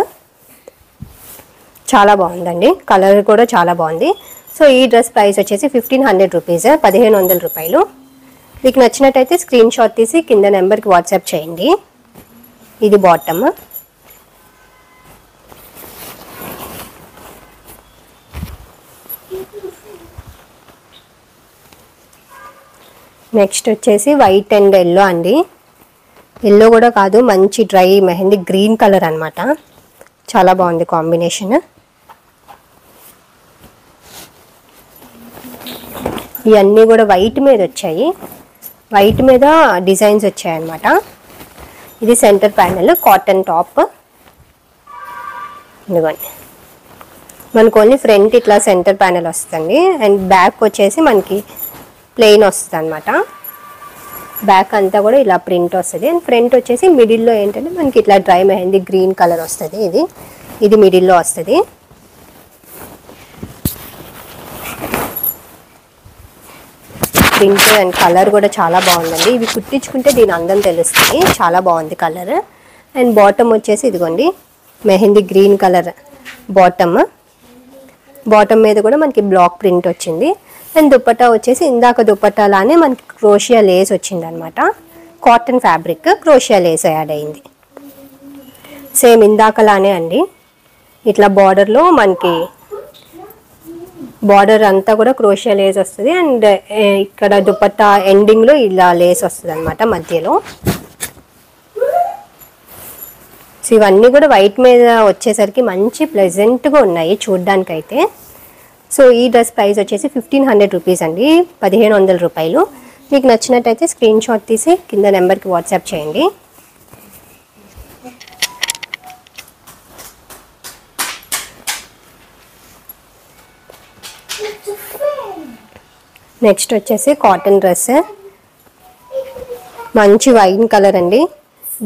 చాలా బాగుందండి, కలర్ కూడా చాలా బాగుంది. సో ఈ డ్రెస్ ప్రైస్ వచ్చేసి 1500 రూపీస్, 1500 రూపాయలు. మీకు నచ్చినట్టయితే స్క్రీన్ షాట్ తీసి కింద నెంబర్కి వాట్సాప్ చేయండి. ఇది బాటమ్. నెక్స్ట్ వచ్చేసి వైట్ అండ్ ఎల్లో అండి. ఎల్లో కూడా కాదు, మంచి డ్రై మెహందీ గ్రీన్ కలర్ అనమాట. చాలా బాగుంది కాంబినేషన్. ఇవన్నీ కూడా వైట్ మీద వచ్చాయి, వైట్ మీద డిజైన్స్ వచ్చాయి అన్నమాట. ఇది సెంటర్ ప్యానెల్, కాటన్ టాప్. ఇదిగోండి మనకు ఓన్లీ ఫ్రంట్ ఇట్లా సెంటర్ ప్యానెల్ వస్తుంది. అండ్ బ్యాక్ వచ్చేసి మనకి ప్లెయిన్ వస్తుంది అనమాట. బ్యాక్ అంతా కూడా ఇలా ప్రింట్ వస్తుంది. అండ్ ఫ్రంట్ వచ్చేసి మిడిల్లో ఏంటంటే మనకి ఇట్లా డ్రై మెహందీ గ్రీన్ కలర్ వస్తుంది. ఇది మిడిల్లో వస్తుంది. ప్రింట్ అండ్ కలర్ కూడా చాలా బాగుందండి. ఇవి కుట్టించుకుంటే దీని అందం తెలుస్తుంది, చాలా బాగుంది కలర్. అండ్ బాటమ్ వచ్చేసి ఇదిగోండి మెహందీ గ్రీన్ కలర్ బాటమ్ మీద కూడా మనకి బ్లాక్ ప్రింట్ వచ్చింది. అండ్ దుపట్టా వచ్చేసి ఇందాక దుపట్టాలానే మనకి క్రోషియా లేస్ వచ్చింది అనమాట. కాటన్ ఫ్యాబ్రిక్, క్రోషియా లేస్ యాడ్ అయింది. సేమ్ ఇందాకలానే అండి, ఇట్లా బార్డర్లో మనకి బార్డర్ అంతా కూడా క్రోషియా లేస్ వస్తుంది. అండ్ ఇక్కడ దుపట్టా ఎండింగ్లో ఇలా లేస్ వస్తుంది అనమాట మధ్యలో. సో ఇవన్నీ కూడా వైట్ మీద వచ్చేసరికి మంచి ప్లెజెంట్గా ఉన్నాయి చూడ్డానికైతే. సో ఈ డ్రెస్ ప్రైస్ వచ్చేసి 1500 రూపీస్ అండి, 1500 రూపాయలు. మీకు నచ్చినట్టయితే స్క్రీన్ షాట్ తీసి కింద నెంబర్కి వాట్సాప్ చేయండి. నెక్స్ట్ వచ్చేసి కాటన్ డ్రెస్, మంచి వైన్ కలర్ అండి,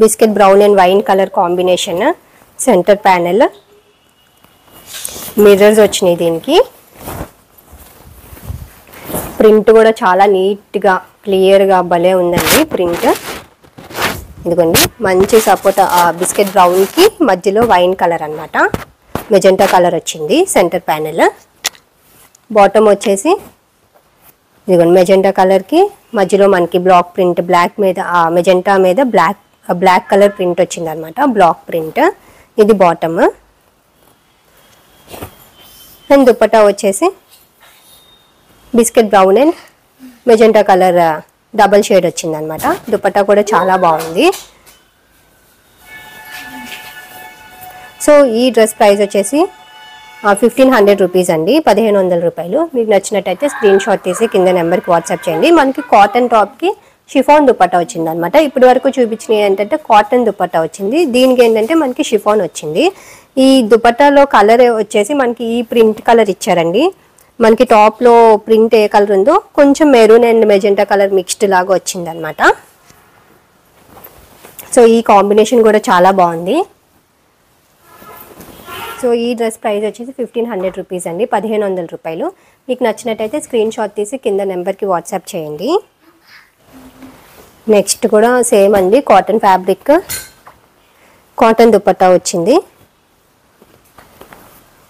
biscuit brown and wine colour combination. Centre panel, mirrors వచ్చినాయి దీనికి. ప్రింట్ కూడా చాలా నీట్గా క్లియర్గా భలే ఉందండి ప్రింట్. ఇదిగోండి మంచి సపోటా బిస్కెట్ బ్రౌన్కి మధ్యలో వైన్ కలర్ అనమాట, మెజెంటా కలర్ వచ్చింది సెంటర్ ప్యానెల్. బాటమ్ వచ్చేసి ఇదిగోండి మెజెంటా కలర్కి మధ్యలో మనకి బ్లాక్ ప్రింట్ బ్లాక్ మీద మెజెంటా మీద బ్లాక్ కలర్ ప్రింట్ వచ్చింది అనమాట, బ్లాక్ ప్రింట్. ఇది బాటమ్. అండ్ దుపట్టా వచ్చేసి biscuit brown and magenta colour double shade వచ్చింది అనమాట. దుపట్టా కూడా చాలా బాగుంది. సో ఈ డ్రెస్ ప్రైస్ వచ్చేసి 1500 రూపీస్ అండి, 1500 రూపాయలు. మీకు నచ్చినట్టయితే స్క్రీన్ షాట్ తీసి కింద నెంబర్కి వాట్సాప్ చేయండి. మనకి కాటన్ టాప్కి షిఫాన్ దుపట్టా వచ్చింది అనమాట. ఇప్పటి వరకు చూపించినవి ఏంటంటే కాటన్ దుపట్టా వచ్చింది, దీనికి ఏంటంటే మనకి షిఫాన్ వచ్చింది. ఈ దుపట్టాలో కలర్ వచ్చేసి మనకి ఈ ప్రింట్ కలర్ ఇచ్చారండి. మనకి టాప్లో ప్రింట్ ఏ కలర్ ఉందో కొంచెం maroon and magenta colour mixed లాగా వచ్చింది అనమాట. సో ఈ కాంబినేషన్ కూడా చాలా బాగుంది. సో ఈ డ్రెస్ ప్రైస్ వచ్చేసి 1500 రూపీస్ అండి, 1500 రూపాయలు. మీకు నచ్చినట్టయితే స్క్రీన్ షాట్ తీసి కింద నెంబర్కి వాట్సాప్ చేయండి. నెక్స్ట్ కూడా సేమ్ అండి, కాటన్ ఫ్యాబ్రిక్, కాటన్ దుపట్టా వచ్చింది.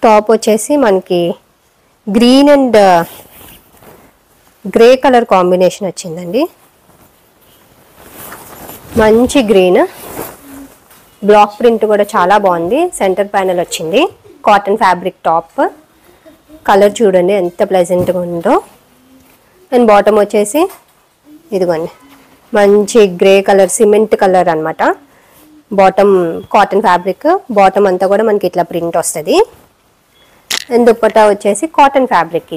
టాప్ వచ్చేసి మనకి green and grey colour combination వచ్చిందండి. మంచి గ్రీన్, బ్లాక్ ప్రింట్ కూడా చాలా బాగుంది. సెంటర్ ప్యానెల్ వచ్చింది. కాటన్ ఫ్యాబ్రిక్ టాప్, కలర్ చూడండి ఎంత ప్లెజెంట్గా ఉందో. అండ్ బాటమ్ వచ్చేసి ఇదిగోండి మంచి గ్రే కలర్ సిమెంట్ కలర్ అనమాట. బాటమ్ కాటన్ ఫ్యాబ్రిక్, బాటమ్ అంతా కూడా మనకి ఇట్లా ప్రింట్ వస్తుంది. అండ్ దుప్పట్టా వచ్చేసి కాటన్ ఫ్యాబ్రిక్.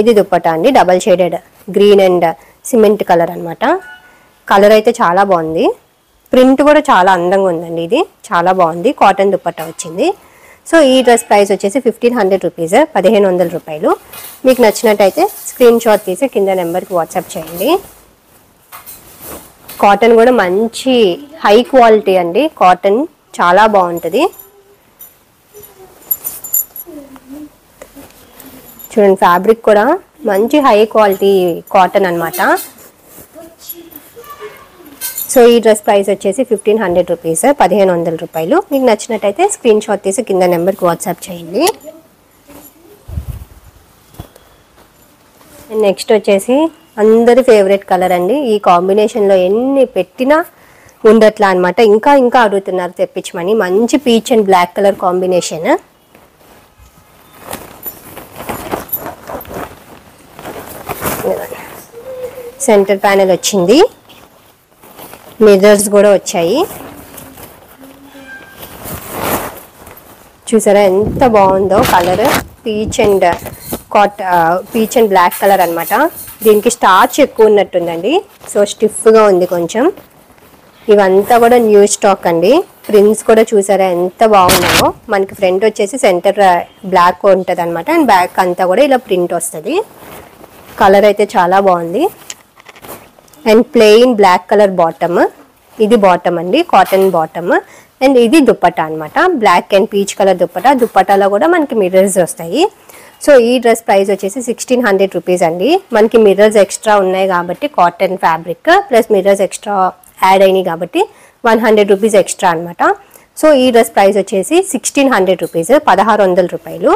ఇది దుప్పట్టా అండి, double shaded green and cement colour అనమాట. కలర్ అయితే చాలా బాగుంది. ప్రింట్ కూడా చాలా అందంగా ఉందండి. ఇది చాలా బాగుంది. కాటన్ దుపట్టా వచ్చింది. సో ఈ డ్రెస్ ప్రైస్ వచ్చేసి 1500 రూపీస్, 1500 రూపాయలు. మీకు నచ్చినట్టయితే స్క్రీన్ షాట్ తీసి కింద నెంబర్కి వాట్సాప్ చేయండి. కాటన్ కూడా మంచి హై క్వాలిటీ అండి. కాటన్ చాలా బాగుంటుంది. చూడండి ఫ్యాబ్రిక్ కూడా మంచి హై క్వాలిటీ కాటన్ అనమాట. సో ఈ డ్రెస్ ప్రైస్ వచ్చేసి 1500 రూపీస్, 1500 రూపాయలు. మీకు నచ్చినట్టయితే స్క్రీన్ షాట్ తీసి కింద నెంబర్కి వాట్సాప్ చేయండి. నెక్స్ట్ వచ్చేసి అందరి ఫేవరెట్ కలర్ అండి. ఈ కాంబినేషన్లో ఎన్ని పెట్టినా ఉండట్లా అనమాట. ఇంకా అడుగుతున్నారు తెప్పించమని. మంచి peach and black colour combination. Centre panel వచ్చింది. మిర్రర్స్ కూడా వచ్చాయి. చూసారా ఎంత బాగుందో colour. Peach and black colour అనమాట. దీనికి స్టార్చ్ ఎక్కువ ఉన్నట్టుందండి. సో స్టిఫ్గా ఉంది కొంచెం. ఇవంతా కూడా న్యూ స్టాక్ అండి. ప్రింట్స్ కూడా చూసారా ఎంత బాగున్నాయో. మనకి ఫ్రంట్ వచ్చేసి సెంటర్ బ్లాక్ ఉంటుంది అనమాట. అండ్ బ్యాక్ అంతా కూడా ఇలా ప్రింట్ వస్తుంది. కలర్ అయితే చాలా బాగుంది. And plain black colour bottom. ఇది బాటమ్ అండి, కాటన్ బాటమ్. అండ్ ఇది దుపట్టా అనమాట. Black and peach colour dupatta. దుపట్టాలో కూడా మనకి మిర్రర్స్ వస్తాయి. సో ఈ డ్రెస్ ప్రైస్ వచ్చేసి 1600 రూపీస్ అండి. మనకి మిర్రర్స్ ఎక్స్ట్రా ఉన్నాయి కాబట్టి cotton fabric plus mirrors extra add అయినాయి కాబట్టి 100 రూపీస్ ఎక్స్ట్రా అనమాట. సో ఈ డ్రెస్ ప్రైస్ వచ్చేసి 1600 రూపీస్, 1600 రూపాయలు.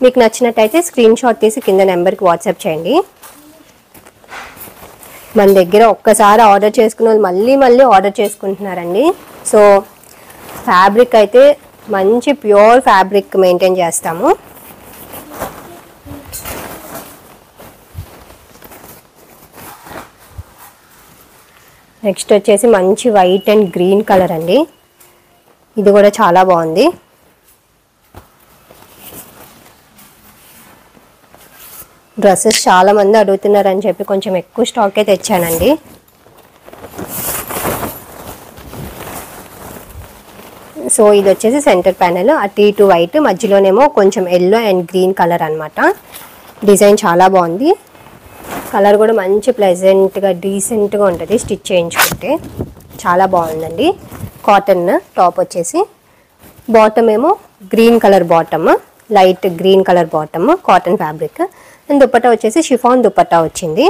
మీకు నచ్చినట్టయితే స్క్రీన్ షాట్ తీసి కింద నెంబర్కి వాట్సాప్ చేయండి. మన దగ్గర ఒక్కసారి ఆర్డర్ చేసుకున్న వాళ్ళు మళ్ళీ ఆర్డర్ చేసుకుంటున్నారండి. సో ఫ్యాబ్రిక్ అయితే మంచి ప్యూర్ ఫ్యాబ్రిక్ మెయింటైన్ చేస్తాము. నెక్స్ట్ వచ్చేసి మంచి వైట్ అండ్ గ్రీన్ కలర్ అండి. ఇది కూడా చాలా బాగుంది. డ్రెస్సెస్ చాలా మంది అడుగుతున్నారని చెప్పి కొంచెం ఎక్కువ స్టాకే తెచ్చానండి. సో ఇది వచ్చేసి సెంటర్ ప్యానెల్. అటు ఇటు వైట్, మధ్యలోనేమో కొంచెం ఎల్లో అండ్ గ్రీన్ కలర్ అనమాట. డిజైన్ చాలా బాగుంది. కలర్ కూడా మంచి ప్లెజెంట్గా డీసెంట్గా ఉంటుంది. స్టిచ్ చేయించుకుంటే చాలా బాగుందండి. కాటన్ టాప్ వచ్చేసి. బాటమ్ ఏమో green colour bottom, light green colour bottom, cotton fabric. And dupatta వచ్చేసి షిఫాన్ దుపట్టా వచ్చింది.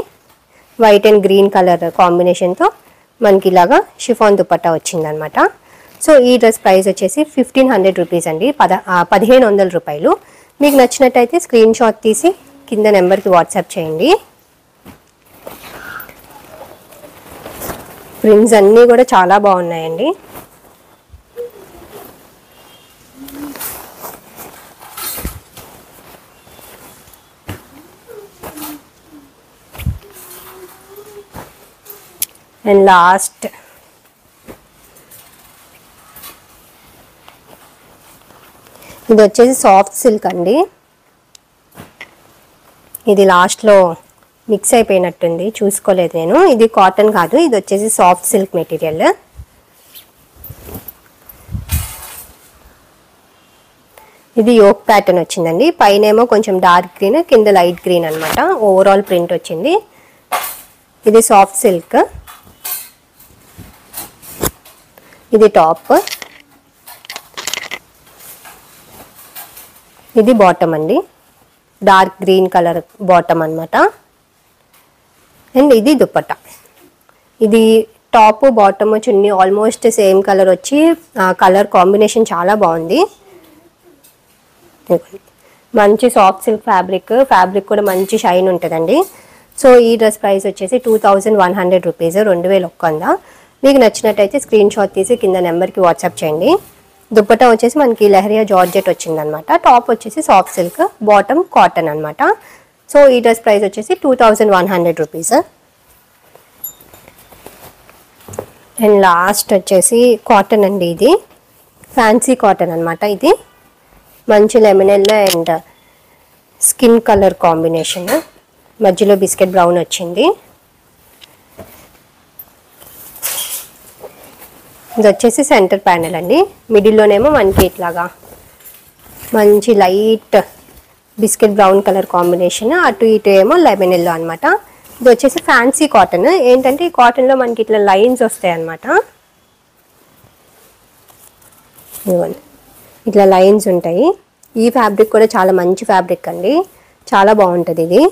వైట్ అండ్ గ్రీన్ కలర్ కాంబినేషన్తో మనకి ఇలాగా షిఫాన్ దుపట్టా వచ్చింది అనమాట. సో ఈ డ్రెస్ ప్రైస్ వచ్చేసి 1500 రూపీస్ అండి, 1500 రూపాయలు. మీకు నచ్చినట్టయితే స్క్రీన్ షాట్ తీసి కింద నెంబర్కి వాట్సాప్ చేయండి. ప్రింట్స్ అన్నీ కూడా చాలా బాగున్నాయండి. అండ్ లాస్ట్ ఇది వచ్చేసి సాఫ్ట్ సిల్క్ అండి. ఇది లాస్ట్లో మిక్స్ అయిపోయినట్టుంది, చూసుకోలేదు నేను. ఇది కాటన్ కాదు, ఇది వచ్చేసి సాఫ్ట్ సిల్క్ మెటీరియల్. ఇది యోక్ ప్యాటర్న్ వచ్చిందండి. పైన ఏమో కొంచెం డార్క్ గ్రీన్, కింద లైట్ గ్రీన్ అనమాట. ఓవరాల్ ప్రింట్ వచ్చింది. ఇది సాఫ్ట్ సిల్క్. ఇది టాప్, ఇది బాటమ్ అండి. డార్క్ గ్రీన్ కలర్ బాటమ్ అనమాట. అండ్ ఇది దుపట్టా. ఇది టాప్ బాటమ్ చున్నీ ఆల్మోస్ట్ సేమ్ కలర్ వచ్చి కలర్ కాంబినేషన్ చాలా బాగుంది. మంచి సాఫ్ట్ సిల్క్ ఫ్యాబ్రిక్ కూడా మంచి షైన్ ఉంటుందండి. సో ఈ డ్రెస్ ప్రైస్ వచ్చేసి 2100 రూపీస్, 2100. మీకు నచ్చినట్టయితే స్క్రీన్ షాట్ తీసి కింద నెంబర్కి వాట్సాప్ చేయండి. దుపట్టా వచ్చేసి మనకి లెహరియా జార్జెట్ వచ్చిందనమాట. టాప్ వచ్చేసి సాఫ్ట్ సిల్క్, బాటమ్ కాటన్ అనమాట. సో ఈ డ్రెస్ ప్రైస్ వచ్చేసి 2100 రూపీస్. అండ్ లాస్ట్ వచ్చేసి కాటన్ అండి. ఇది ఫ్యాన్సీ కాటన్ అనమాట. ఇది మంచి lemon yellow and skin colour combination, మధ్యలో బిస్కెట్ బ్రౌన్ వచ్చింది. ఇది వచ్చేసి సెంటర్ ప్యానెల్ అండి. మిడిల్లోనేమో మనకి ఇట్లాగా మంచి light biscuit brown colour combination, అటు ఇటు ఏమో లెమన్ ఎల్లో అనమాట. ఇది వచ్చేసి ఫ్యాన్సీ కాటన్. ఏంటంటే ఈ కాటన్లో మనకి ఇట్లా లైన్స్ వస్తాయి అనమాట. ఇట్లా లైన్స్ ఉంటాయి. ఈ ఫ్యాబ్రిక్ కూడా చాలా మంచి ఫ్యాబ్రిక్ అండి, చాలా బాగుంటుంది ఇది.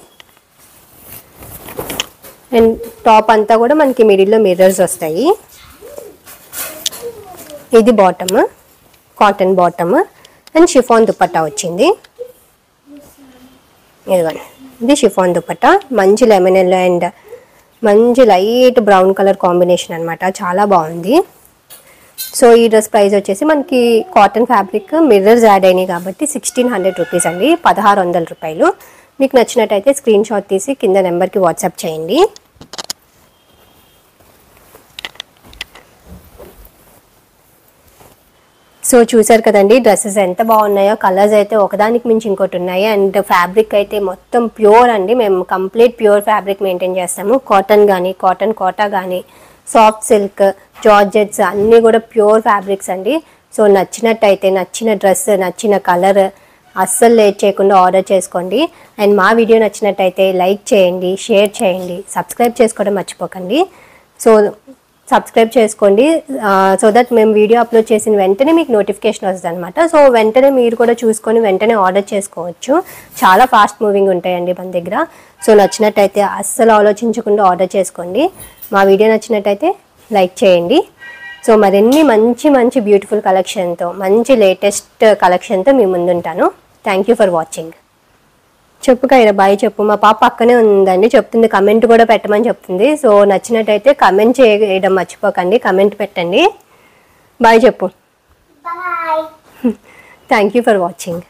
అండ్ టాప్ అంతా కూడా మనకి మిడిల్లో మిర్రర్స్ వస్తాయి. ఇది bottom, cotton bottom and chiffon dupatta వచ్చింది. ఇదిగోండి, ఇది షిఫాన్ దుపట్టా. మంచి లెమన్ ఎల్లో అండ్ మంచి లైట్ బ్రౌన్ కలర్ కాంబినేషన్ అనమాట, చాలా బాగుంది. సో ఈ డ్రెస్ ప్రైస్ వచ్చేసి మనకి కాటన్ ఫ్యాబ్రిక్ మిర్రర్స్ యాడ్ అయినాయి కాబట్టి 1600 రూపీస్ అండి, 1600 రూపాయలు. మీకు నచ్చినట్టయితే స్క్రీన్ షాట్ తీసి కింద నెంబర్కి వాట్సాప్ చేయండి. సో చూసారు కదండి డ్రెస్సెస్ ఎంత బాగున్నాయో. కలర్స్ అయితే ఒకదానికి మించి ఇంకోటి ఉన్నాయి. అండ్ ఫ్యాబ్రిక్ అయితే మొత్తం ప్యూర్ అండి. మేము కంప్లీట్ ప్యూర్ ఫ్యాబ్రిక్ మెయింటైన్ చేస్తాము. కాటన్ కానీ, కాటన్ కోటా కానీ, సాఫ్ట్ సిల్క్, జార్జెట్స్ అన్నీ కూడా ప్యూర్ ఫ్యాబ్రిక్స్ అండి. సో నచ్చినట్టయితే నచ్చిన డ్రెస్, నచ్చిన కలర్ అస్సలు లేట్ చేయకుండా ఆర్డర్ చేసుకోండి. అండ్ మా వీడియో నచ్చినట్టయితే లైక్ చేయండి, షేర్ చేయండి, సబ్స్క్రైబ్ చేసుకోవడం మర్చిపోకండి. సో సబ్స్క్రైబ్ చేసుకోండి, సో దట్ మేము వీడియో అప్లోడ్ చేసిన వెంటనే మీకు నోటిఫికేషన్ వస్తుంది అనమాట. సో వెంటనే మీరు కూడా చూసుకొని వెంటనే ఆర్డర్ చేసుకోవచ్చు. చాలా ఫాస్ట్ మూవింగ్ ఉంటాయండి మన దగ్గర. సో నచ్చినట్టయితే అస్సలు ఆలోచించకుండా ఆర్డర్ చేసుకోండి. మా వీడియో నచ్చినట్టయితే లైక్ చేయండి. సో మరిన్ని మంచి మంచి బ్యూటిఫుల్ కలెక్షన్తో, మంచి లేటెస్ట్ కలెక్షన్తో మీ ముందుంటాను. Thank you for watching. చెప్పు కైరా, బాయ్ చెప్పు. మా పాప పక్కనే ఉందండి, చెప్తుంది, కమెంట్ కూడా పెట్టమని చెప్తుంది. సో నచ్చినట్టయితే కమెంట్ చేయడం మర్చిపోకండి, కమెంట్ పెట్టండి. బాయ్ చెప్పు. Bye. Thank you for watching.